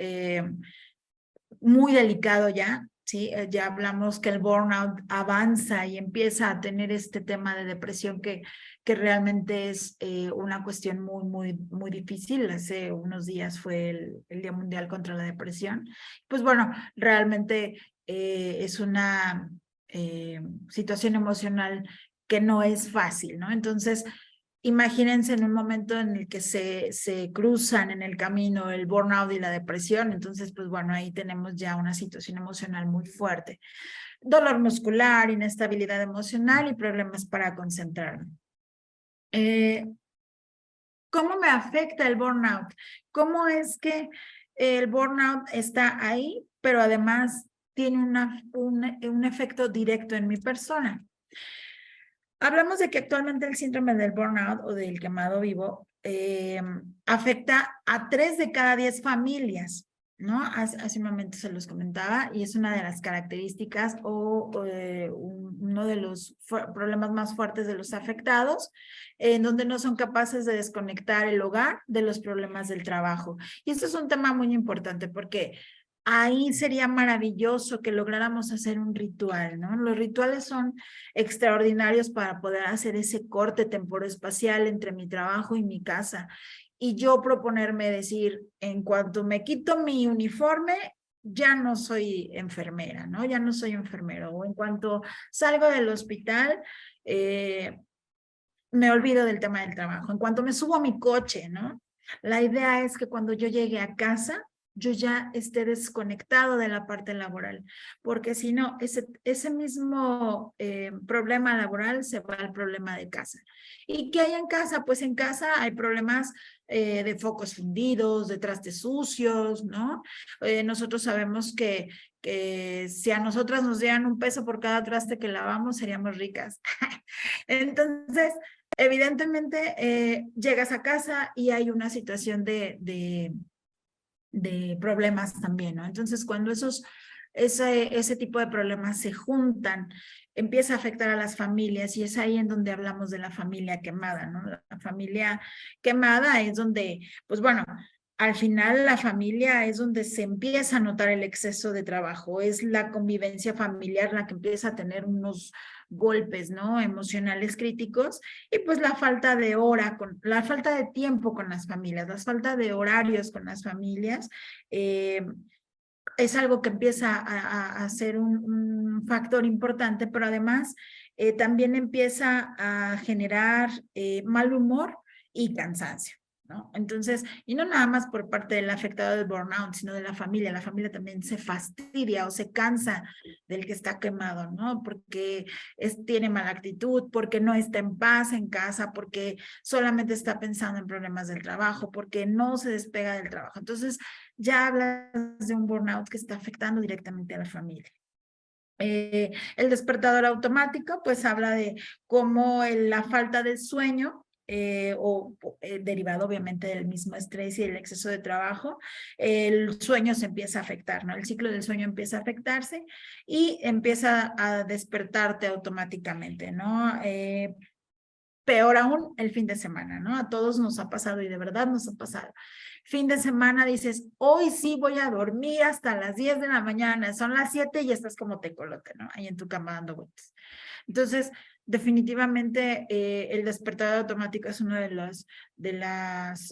muy delicado ya, ¿sí? Ya hablamos que el burnout avanza y empieza a tener este tema de depresión que realmente es una cuestión muy difícil. Hace unos días fue el Día Mundial contra la Depresión. Pues bueno, realmente es una situación emocional que no es fácil, ¿no? Entonces, imagínense en un momento en el que se cruzan en el camino el burnout y la depresión, entonces pues bueno, ahí tenemos ya una situación emocional muy fuerte. Dolor muscular, inestabilidad emocional y problemas para concentrarme. ¿Cómo me afecta el burnout? ¿Cómo es que el burnout está ahí, pero además tiene un efecto directo en mi persona? Hablamos de que actualmente el síndrome del burnout o del quemado vivo afecta a 3 de cada 10 familias, ¿no? Hace un momento se los comentaba y es una de las características o uno de los problemas más fuertes de los afectados, en donde no son capaces de desconectar el hogar de los problemas del trabajo. Y esto es un tema muy importante porque ahí sería maravilloso que lográramos hacer un ritual, ¿no? Los rituales son extraordinarios para poder hacer ese corte temporoespacial entre mi trabajo y mi casa. Y yo proponerme decir, en cuanto me quito mi uniforme, ya no soy enfermera, ¿no? Ya no soy enfermero. O en cuanto salgo del hospital, me olvido del tema del trabajo. En cuanto me subo a mi coche, ¿no? La idea es que cuando yo llegue a casa, yo ya esté desconectado de la parte laboral, porque si no, ese mismo problema laboral se va al problema de casa. ¿Y qué hay en casa? Pues en casa hay problemas de focos fundidos, de trastes sucios, ¿no? Nosotros sabemos que si a nosotras nos dieran $1 por cada traste que lavamos, seríamos ricas. Entonces, evidentemente, llegas a casa y hay una situación de problemas también, ¿no? Entonces, cuando ese tipo de problemas se juntan, empieza a afectar a las familias y es ahí en donde hablamos de la familia quemada, ¿no? La familia quemada es donde, pues bueno, al final la familia es donde se empieza a notar el exceso de trabajo, es la convivencia familiar la que empieza a tener unos golpes, ¿no? Emocionales críticos y pues la falta de la falta de tiempo con las familias, la falta de horarios con las familias, es algo que empieza a ser un factor importante, pero además también empieza a generar mal humor y cansancio, ¿no? Entonces, y no nada más por parte del afectado del burnout, sino de la familia también se fastidia o se cansa del que está quemado, ¿no? Porque tiene mala actitud, porque no está en paz en casa, porque solamente está pensando en problemas del trabajo, porque no se despega del trabajo. Entonces, ya hablas de un burnout que está afectando directamente a la familia. El despertador automático, pues habla de cómo la falta de sueño, derivado obviamente del mismo estrés y el exceso de trabajo, el sueño se empieza a afectar, ¿no? El ciclo del sueño empieza a afectarse y empieza a despertarte automáticamente, ¿no? Peor aún el fin de semana, ¿no? A todos nos ha pasado y de verdad nos ha pasado. Fin de semana dices, hoy sí voy a dormir hasta las 10 de la mañana, son las 7 y estás como tecolote, ¿no? Ahí en tu cama dando vueltas. Entonces, definitivamente el despertar automático es uno de los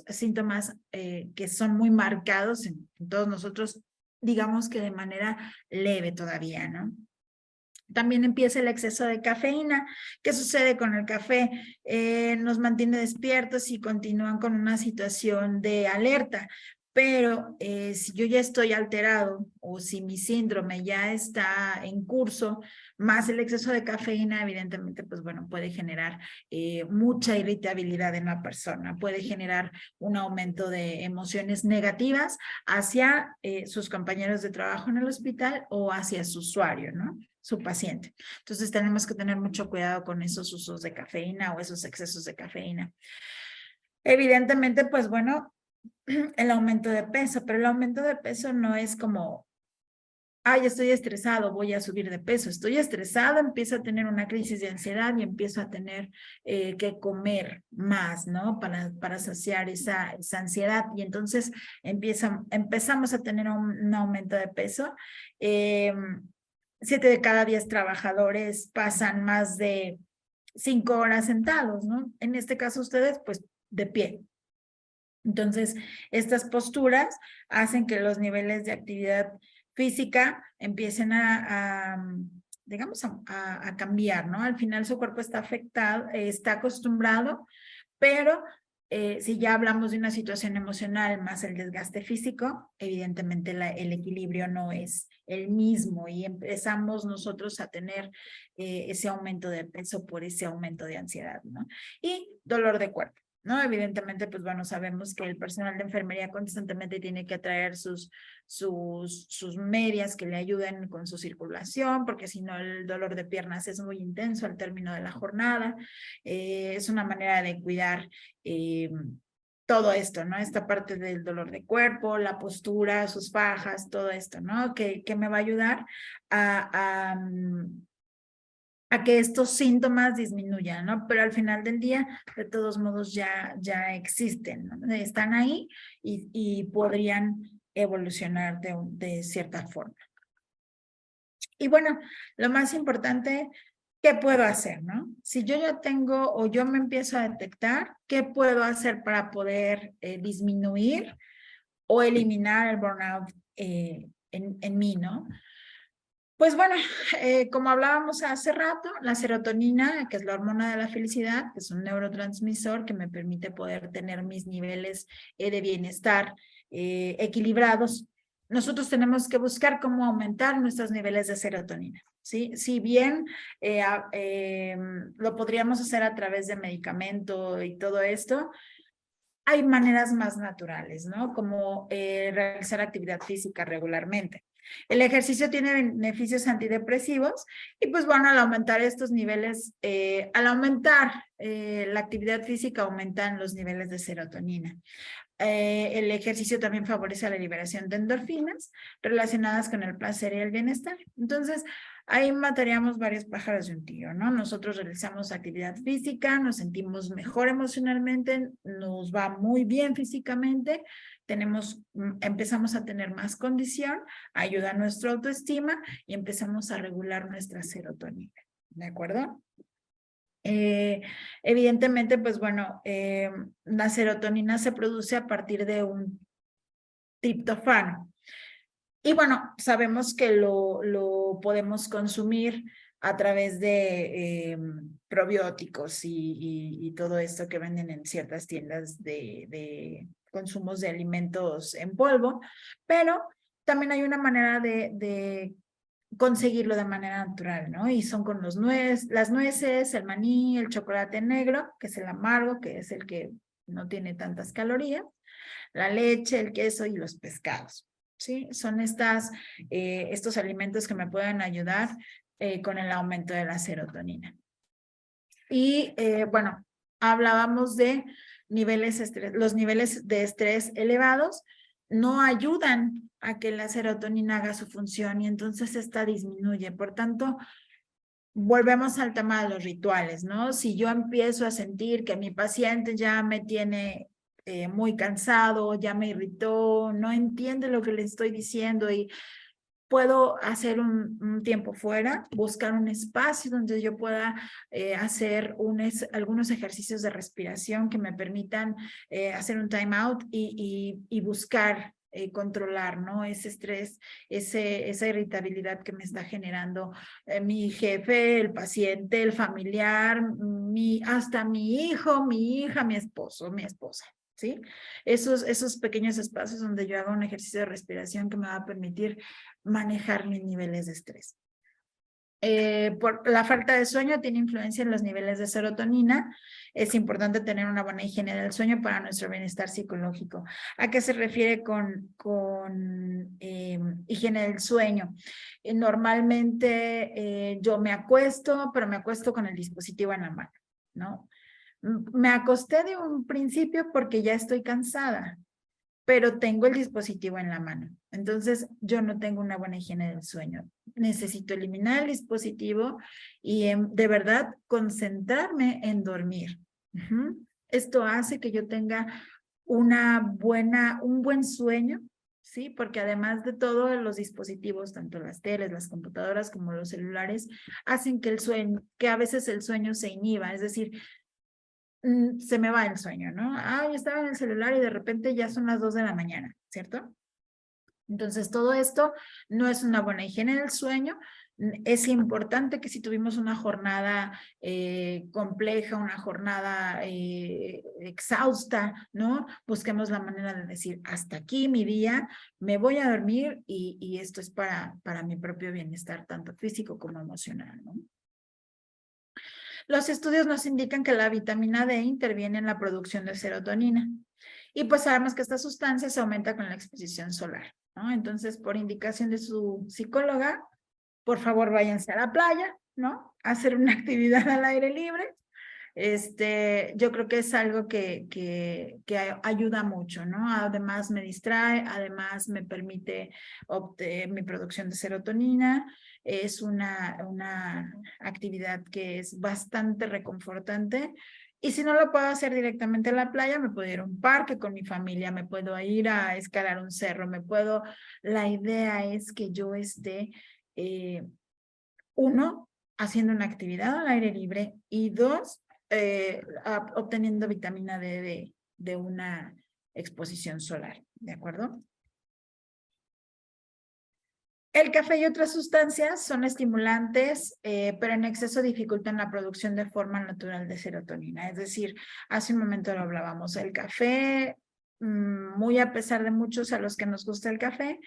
síntomas que son muy marcados en todos nosotros, digamos que de manera leve todavía, ¿no? También empieza el exceso de cafeína. ¿Qué sucede con el café? Nos mantiene despiertos y continúan con una situación de alerta. Pero si yo ya estoy alterado o si mi síndrome ya está en curso, más el exceso de cafeína, evidentemente, pues bueno, puede generar mucha irritabilidad en la persona, puede generar un aumento de emociones negativas hacia sus compañeros de trabajo en el hospital o hacia su usuario, ¿no? Su paciente. Entonces tenemos que tener mucho cuidado con esos usos de cafeína o esos excesos de cafeína. Evidentemente, pues bueno, el aumento de peso, pero el aumento de peso no es como, ay, estoy estresado, voy a subir de peso. Estoy estresado, empiezo a tener una crisis de ansiedad y empiezo a tener que comer más, ¿no? Para saciar esa ansiedad. Y entonces empezamos a tener un aumento de peso. 7 de cada 10 trabajadores pasan más de 5 horas sentados, ¿no? En este caso ustedes, pues, de pie. Entonces, estas posturas hacen que los niveles de actividad física empiecen digamos, a cambiar, ¿no? Al final su cuerpo está afectado, está acostumbrado, pero si ya hablamos de una situación emocional más el desgaste físico, evidentemente el equilibrio no es el mismo y empezamos nosotros a tener ese aumento de peso por ese aumento de ansiedad, ¿no? Y dolor de cuerpo, ¿no? Evidentemente, pues bueno, sabemos que el personal de enfermería constantemente tiene que traer sus medias que le ayuden con su circulación, porque si no el dolor de piernas es muy intenso al término de la jornada. Es una manera de cuidar todo esto, ¿no? Esta parte del dolor de cuerpo, la postura, sus fajas, todo esto, ¿no? Que me va a ayudar a que estos síntomas disminuyan, ¿no? Pero al final del día, de todos modos, ya existen, ¿no? Están ahí y podrían evolucionar de cierta forma. Y bueno, lo más importante, ¿qué puedo hacer, no? Si yo ya tengo o yo me empiezo a detectar, ¿qué puedo hacer para poder disminuir o eliminar el burnout en mí, ¿no? Pues bueno, como hablábamos hace rato, la serotonina, que es la hormona de la felicidad, que es un neurotransmisor que me permite poder tener mis niveles de bienestar equilibrados. Nosotros tenemos que buscar cómo aumentar nuestros niveles de serotonina, ¿sí? Si bien lo podríamos hacer a través de medicamento y todo esto, hay maneras más naturales, ¿no? Como realizar actividad física regularmente. El ejercicio tiene beneficios antidepresivos y pues bueno, al aumentar estos niveles, al aumentar la actividad física, aumentan los niveles de serotonina. El ejercicio también favorece la liberación de endorfinas relacionadas con el placer y el bienestar. Entonces, ahí mataríamos varios pájaros de un tiro, ¿no? Nosotros realizamos actividad física, nos sentimos mejor emocionalmente, nos va muy bien físicamente, empezamos a tener más condición, ayuda a nuestra autoestima y empezamos a regular nuestra serotonina, ¿de acuerdo? Evidentemente, pues bueno, la serotonina se produce a partir de un triptofano. Y bueno, sabemos que lo podemos consumir a través de probióticos y todo esto que venden en ciertas tiendas de consumos de alimentos en polvo, pero también hay una manera de conseguirlo de manera natural, ¿no? Y son con las nueces, el maní, el chocolate negro, que es el amargo, que es el que no tiene tantas calorías, la leche, el queso y los pescados, ¿sí? Son estos alimentos que me pueden ayudar con el aumento de la serotonina. Y bueno, hablábamos de los niveles de estrés elevados no ayudan a que la serotonina haga su función y entonces esta disminuye. Por tanto, volvemos al tema de los rituales, ¿no? Si yo empiezo a sentir que mi paciente ya me tiene muy cansado, ya me irritó, no entiende lo que le estoy diciendo y puedo hacer un tiempo fuera, buscar un espacio donde yo pueda hacer algunos ejercicios de respiración que me permitan hacer un time out y buscar controlar, ¿no? Ese estrés, esa irritabilidad que me está generando mi jefe, el paciente, el familiar, hasta mi hijo, mi hija, mi esposo, mi esposa. ¿Sí? Esos pequeños espacios donde yo haga un ejercicio de respiración que me va a permitir manejar mis niveles de estrés. Por la falta de sueño tiene influencia en los niveles de serotonina. Es importante tener una buena higiene del sueño para nuestro bienestar psicológico. ¿A qué se refiere con higiene del sueño? Normalmente yo me acuesto, pero me acuesto con el dispositivo en la mano, ¿no? Me acosté de un principio porque ya estoy cansada, pero tengo el dispositivo en la mano. Entonces, yo no tengo una buena higiene del sueño. Necesito eliminar el dispositivo y de verdad concentrarme en dormir. Esto hace que yo tenga un buen sueño, ¿sí? Porque además de todo, los dispositivos, tanto las teles, las computadoras como los celulares, hacen que a veces el sueño se inhiba, es decir, se me va el sueño, ¿no? Yo estaba en el celular y de repente ya son las 2 de la mañana, ¿cierto? Entonces, todo esto no es una buena higiene del sueño. Es importante que si tuvimos una jornada compleja, una jornada exhausta, ¿no? Busquemos la manera de decir, hasta aquí mi día, me voy a dormir y esto es para mi propio bienestar, tanto físico como emocional, ¿no? Los estudios nos indican que la vitamina D interviene en la producción de serotonina. Y pues sabemos que esta sustancia se aumenta con la exposición solar, ¿no? Entonces, por indicación de su psicóloga, por favor váyanse a la playa, ¿no? A hacer una actividad al aire libre. Yo creo que es algo que ayuda mucho, ¿no? Además me distrae, además me permite mi producción de serotonina. Es una actividad que es bastante reconfortante. Y si no lo puedo hacer directamente en la playa, me puedo ir a un parque con mi familia, me puedo ir a escalar un cerro, la idea es que yo esté, uno, haciendo una actividad al aire libre y dos, obteniendo vitamina D de una exposición solar, ¿de acuerdo? El café y otras sustancias son estimulantes, pero en exceso dificultan la producción de forma natural de serotonina. Es decir, hace un momento lo hablábamos, el café, muy a pesar de muchos a los que nos gusta el café,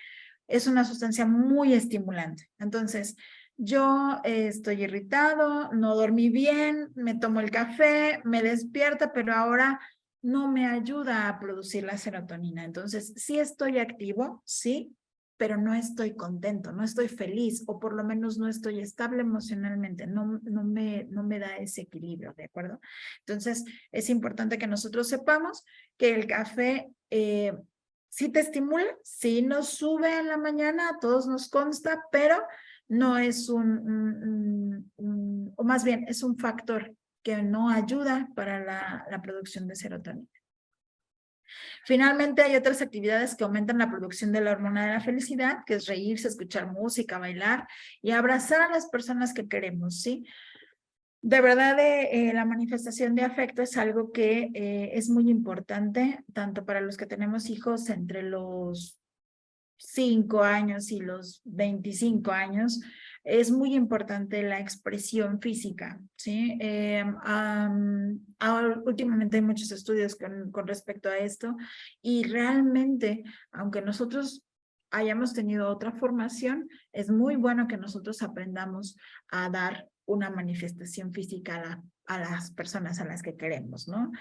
es una sustancia muy estimulante. Entonces, yo estoy irritado, no dormí bien, me tomo el café, me despierta, pero ahora no me ayuda a producir la serotonina. Entonces, sí estoy activo, sí, pero no estoy contento, no estoy feliz, o por lo menos no estoy estable emocionalmente, no me da ese equilibrio, ¿de acuerdo? Entonces, es importante que nosotros sepamos que el café sí te estimula, sí nos sube en la mañana, a todos nos consta, pero no es o más bien es un factor que no ayuda para la producción de serotonina. Finalmente, hay otras actividades que aumentan la producción de la hormona de la felicidad, que es reírse, escuchar música, bailar y abrazar a las personas que queremos, ¿sí? De verdad, la manifestación de afecto es algo que es muy importante, tanto para los que tenemos hijos entre los 5 años y los 25 años, es muy importante la expresión física, ¿sí? Ahora, últimamente hay muchos estudios con respecto a esto y realmente, aunque nosotros hayamos tenido otra formación, es muy bueno que nosotros aprendamos a dar una manifestación física a las personas a las que queremos, ¿no?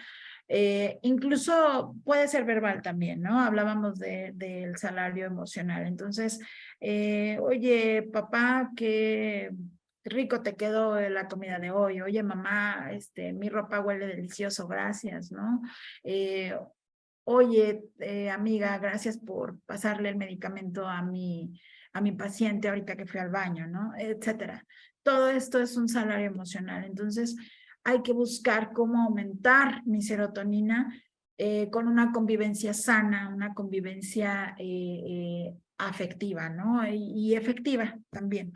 Incluso puede ser verbal también, ¿no? Hablábamos del salario emocional. Entonces, oye, papá, qué rico te quedó la comida de hoy. Oye, mamá, mi ropa huele delicioso, gracias, ¿no? Oye, amiga, gracias por pasarle el medicamento a mi paciente ahorita que fui al baño, ¿no? Etcétera. Todo esto es un salario emocional. Entonces, hay que buscar cómo aumentar mi serotonina con una convivencia sana, una convivencia afectiva, ¿no? Y efectiva también.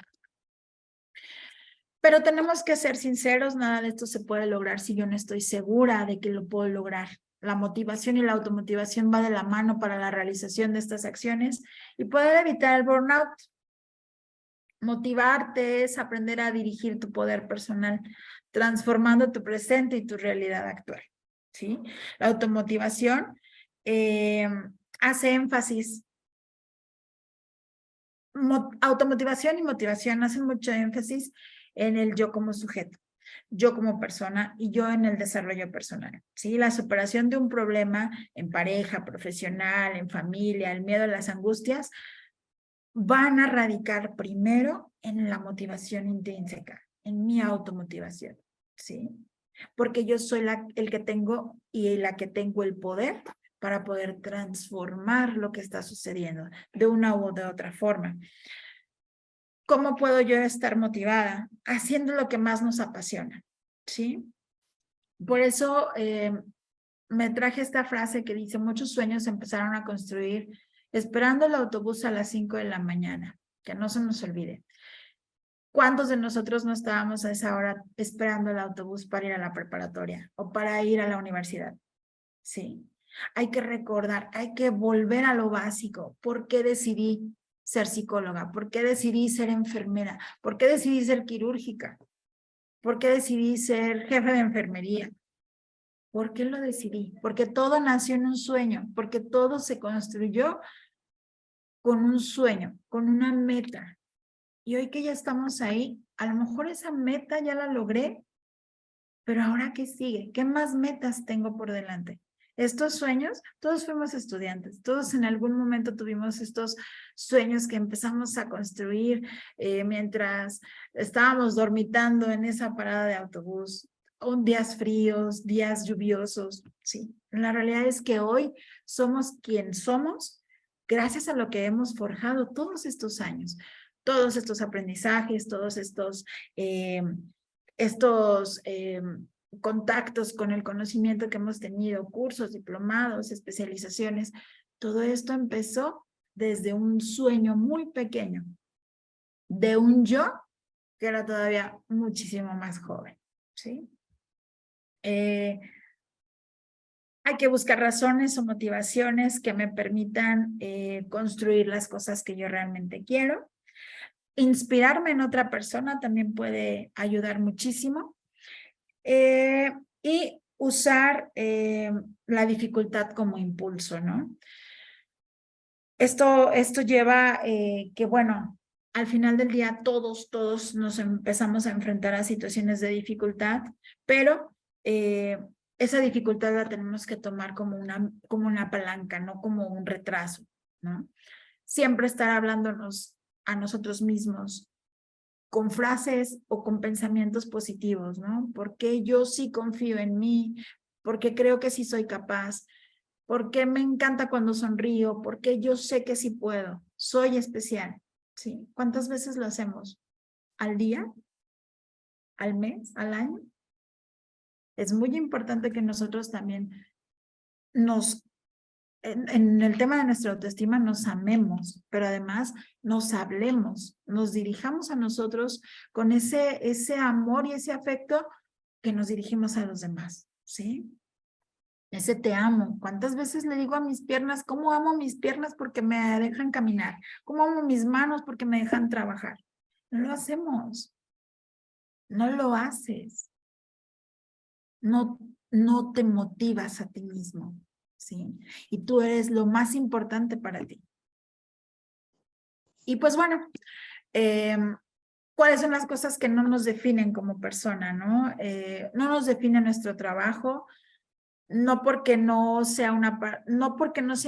Pero tenemos que ser sinceros, nada de esto se puede lograr si yo no estoy segura de que lo puedo lograr. La motivación y la automotivación va de la mano para la realización de estas acciones y poder evitar el burnout. Motivarte es aprender a dirigir tu poder personal, transformando tu presente y tu realidad actual, ¿sí? La automotivación hace énfasis, automotivación y motivación hacen mucho énfasis en el yo como sujeto, yo como persona y yo en el desarrollo personal, ¿sí? La superación de un problema en pareja, profesional, en familia, el miedo, las angustias, van a radicar primero en la motivación intrínseca, en mi automotivación, ¿sí? Porque yo soy el que tengo y la que tengo el poder para poder transformar lo que está sucediendo de una u de otra forma. ¿Cómo puedo yo estar motivada? Haciendo lo que más nos apasiona, ¿sí? Por eso me traje esta frase que dice, muchos sueños empezaron a construir esperando el autobús a las 5 de la mañana, que no se nos olvide. ¿Cuántos de nosotros no estábamos a esa hora esperando el autobús para ir a la preparatoria o para ir a la universidad? Sí. Hay que recordar, hay que volver a lo básico. ¿Por qué decidí ser psicóloga? ¿Por qué decidí ser enfermera? ¿Por qué decidí ser quirúrgica? ¿Por qué decidí ser jefe de enfermería? ¿Por qué lo decidí? Porque todo nació en un sueño, porque todo se construyó con un sueño, con una meta. Y hoy que ya estamos ahí, a lo mejor esa meta ya la logré, pero ahora ¿qué sigue? ¿Qué más metas tengo por delante? Estos sueños, todos fuimos estudiantes, todos en algún momento tuvimos estos sueños que empezamos a construir mientras estábamos dormitando en esa parada de autobús, días fríos, días lluviosos, sí. La realidad es que hoy somos quien somos gracias a lo que hemos forjado todos estos años, todos estos aprendizajes, todos estos contactos con el conocimiento que hemos tenido, cursos, diplomados, especializaciones, todo esto empezó desde un sueño muy pequeño, de un yo que era todavía muchísimo más joven, ¿sí? Hay que buscar razones o motivaciones que me permitan construir las cosas que yo realmente quiero. Inspirarme en otra persona también puede ayudar muchísimo. Y usar la dificultad como impulso, ¿no? Esto lleva que, bueno, al final del día todos nos empezamos a enfrentar a situaciones de dificultad, pero esa dificultad la tenemos que tomar como una palanca, no como un retraso, ¿no? Siempre estar hablándonos a nosotros mismos con frases o con pensamientos positivos, ¿no? Porque yo sí confío en mí, porque creo que sí soy capaz, porque me encanta cuando sonrío, porque yo sé que sí puedo, soy especial, ¿sí? ¿Cuántas veces lo hacemos? ¿Al día? ¿Al mes? ¿Al año? Es muy importante que nosotros también en el tema de nuestra autoestima nos amemos, pero además nos hablemos, nos dirijamos a nosotros con ese amor y ese afecto que nos dirigimos a los demás, ¿sí? Ese te amo. ¿Cuántas veces le digo a mis piernas, cómo amo mis piernas porque me dejan caminar? ¿Cómo amo mis manos porque me dejan trabajar? No lo hacemos. No lo haces. No te motivas a ti mismo, ¿sí? Y tú eres lo más importante para ti. Y pues bueno, ¿cuáles son las cosas que no nos definen como persona, no? No nos define nuestro trabajo, no porque no sea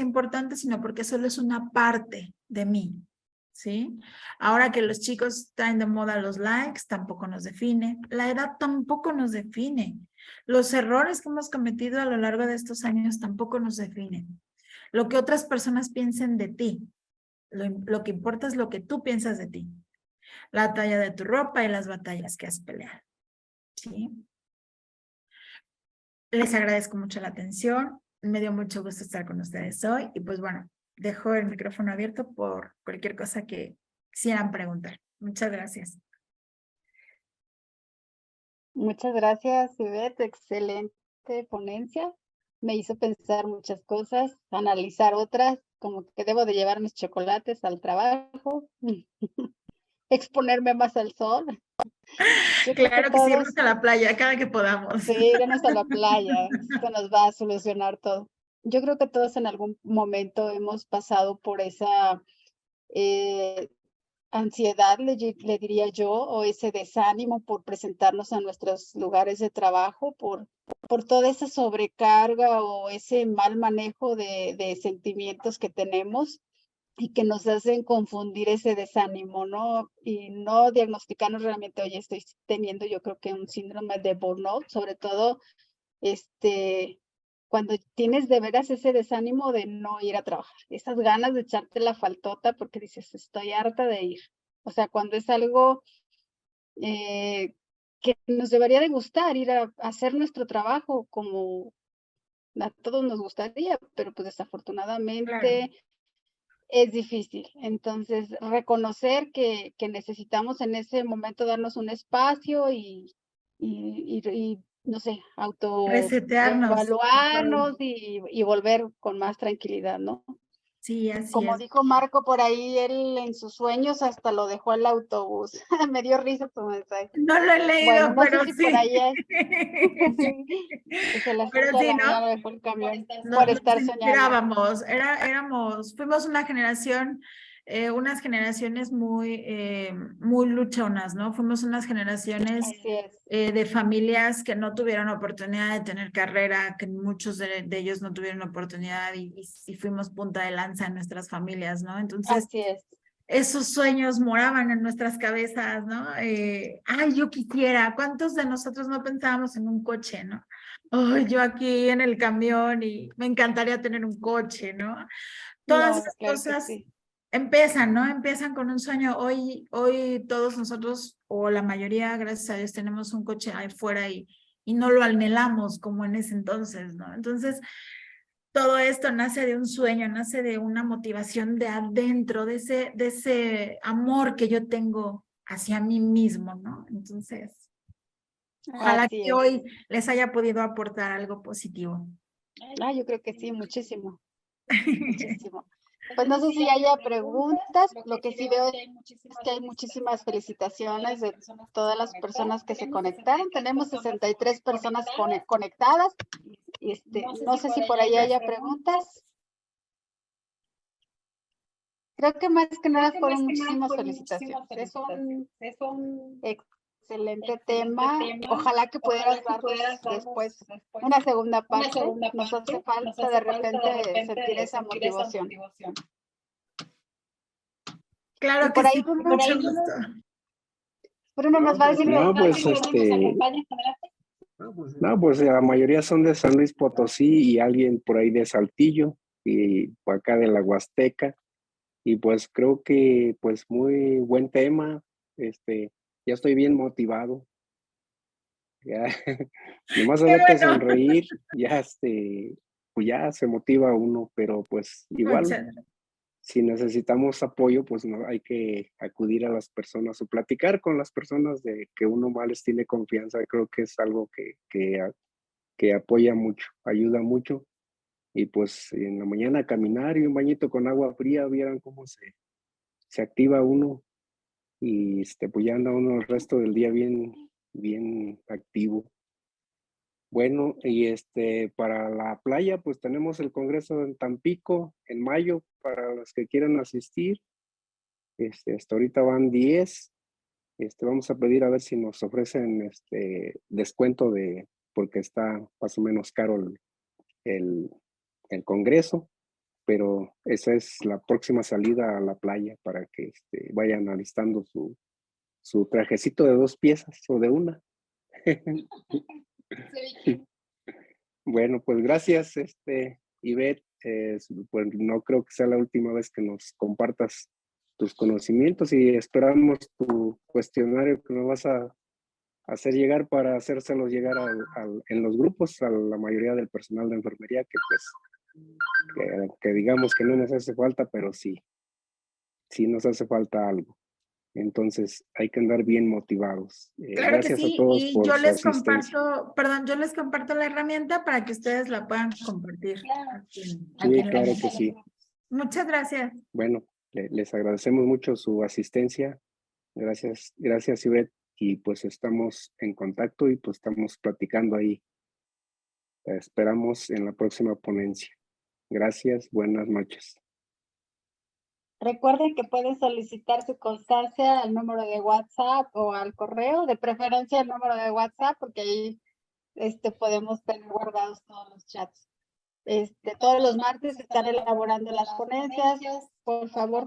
importante, sino porque solo es una parte de mí, ¿sí? Ahora que los chicos traen de moda los likes, tampoco nos define. La edad tampoco nos define. Los errores que hemos cometido a lo largo de estos años tampoco nos definen. Lo que otras personas piensen de ti, lo que importa es lo que tú piensas de ti. La talla de tu ropa y las batallas que has peleado, ¿sí? Les agradezco mucho la atención. Me dio mucho gusto estar con ustedes hoy. Y pues bueno, dejo el micrófono abierto por cualquier cosa que quisieran preguntar. Muchas gracias. Muchas gracias, Ivette. Excelente ponencia. Me hizo pensar muchas cosas, analizar otras, como que debo de llevar mis chocolates al trabajo, exponerme más al sol. Yo creo Claro que sí, irnos a la playa cada que podamos. sí, irnos a la playa, esto nos va a solucionar todo. Yo creo que todos en algún momento hemos pasado por esa ansiedad, le diría yo, o ese desánimo por presentarnos a nuestros lugares de trabajo, por toda esa sobrecarga o ese mal manejo de sentimientos que tenemos y que nos hacen confundir ese desánimo, ¿no? Y no diagnosticarnos realmente, oye, estoy teniendo yo creo que un síndrome de burnout, sobre todo, cuando tienes de veras ese desánimo de no ir a trabajar, esas ganas de echarte la faltota porque dices, estoy harta de ir. O sea, cuando es algo que nos debería de gustar, ir a hacer nuestro trabajo como a todos nos gustaría, pero pues desafortunadamente es difícil. Entonces, reconocer que necesitamos en ese momento darnos un espacio y no sé, Resetearnos. autoevaluarnos y volver con más tranquilidad, ¿no? Sí, así Como es. dijo Marco por ahí, él en sus sueños hasta lo dejó al autobús. Me dio risa tu mensaje. No lo he leído, Bueno, no pero sé si sí. por ahí es. Desde las 5 Pero de sí, la ¿no? mañana lo dejó el camión Nos por estar soñando. inspirábamos, fuimos una generación, unas generaciones muy luchonas, ¿no? Fuimos unas generaciones Así es. de familias que no tuvieron oportunidad de tener carrera, que muchos de ellos no tuvieron oportunidad y fuimos punta de lanza en nuestras familias, ¿no? Entonces, Así es. esos sueños moraban en nuestras cabezas, ¿no? Ay, yo quisiera, ¿cuántos de nosotros no pensábamos en un coche, ¿no? Ay, yo aquí en el camión y me encantaría tener un coche, ¿no? Todas No, esas claro que cosas sí. empiezan, ¿no? Empiezan con un sueño. Hoy todos nosotros, o la mayoría, gracias a Dios, tenemos un coche ahí fuera y no lo anhelamos como en ese entonces, ¿no? Entonces, todo esto nace de un sueño, nace de una motivación de adentro, de ese amor que yo tengo hacia mí mismo, ¿no? Entonces, ojalá Así que es. hoy les haya podido aportar algo positivo. Ah, yo creo que sí, muchísimo. Muchísimo. Pues no sé si haya preguntas. Lo que sí veo es que hay muchísimas felicitaciones de todas las personas que se conectaron. Tenemos 63 personas conectadas. No sé si por ahí haya preguntas. Creo que más que nada fueron muchísimas felicitaciones. Es un excelente tema. Ojalá que pudieras darnos después una segunda parte. Nos hace falta de repente sentir esa motivación. Claro Y que por ahí, sí, Bruno, con mucho gusto. Bruno nos va a decir No, pues no, pues la mayoría son de San Luis Potosí y alguien por ahí de Saltillo y por acá de la Huasteca. Y pues creo que pues muy buen tema. Ya estoy bien motivado. Ya, nomás de Qué verte bueno. sonreír, ya pues ya se motiva uno, pero pues igual, Muchas si necesitamos apoyo, pues no hay que acudir a las personas o platicar con las personas de que uno más les tiene confianza. Creo que es algo que apoya mucho, ayuda mucho. Y pues en la mañana caminar y un bañito con agua fría, vieran cómo se activa uno y pues ya anda uno el resto del día bien activo. Bueno, y para la playa, pues tenemos el congreso en Tampico en mayo para los que quieran asistir. Hasta ahorita van 10. Vamos a pedir a ver si nos ofrecen descuento porque está más o menos caro el congreso, pero esa es la próxima salida a la playa para que vayan alistando su trajecito de 2 piezas o de una. Bueno, pues gracias, Ivette. Pues no creo que sea la última vez que nos compartas tus conocimientos y esperamos tu cuestionario que nos vas a hacer llegar para hacérselos llegar en los grupos a la mayoría del personal de enfermería que pues que digamos que no nos hace falta, pero sí nos hace falta algo. Entonces hay que andar bien motivados. Claro que Gracias a sí, todos y por yo su les asistencia. comparto, perdón, yo les comparto la herramienta para que ustedes la puedan compartir. Sí, Aquí en el claro grupo. que sí. Muchas gracias. Bueno, les agradecemos mucho su asistencia. Gracias, Ivette. Y pues estamos en contacto y pues estamos platicando ahí. Esperamos en la próxima ponencia. Gracias, buenas noches. recuerden que pueden solicitar su constancia al número de WhatsApp o al correo, de preferencia el número de WhatsApp, porque ahí podemos tener guardados todos los chats. Todos los martes están elaborando las ponencias. Por favor,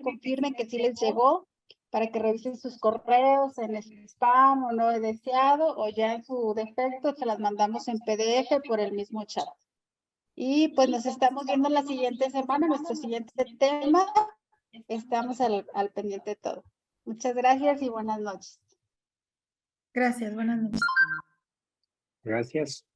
confirmen que sí les llegó para que revisen sus correos en el spam o no deseado, o ya en su defecto se las mandamos en PDF por el mismo chat. Y pues nos estamos viendo la siguiente semana, nuestro siguiente tema. Estamos al pendiente de todo. Muchas gracias y buenas noches. Gracias, buenas noches. Gracias.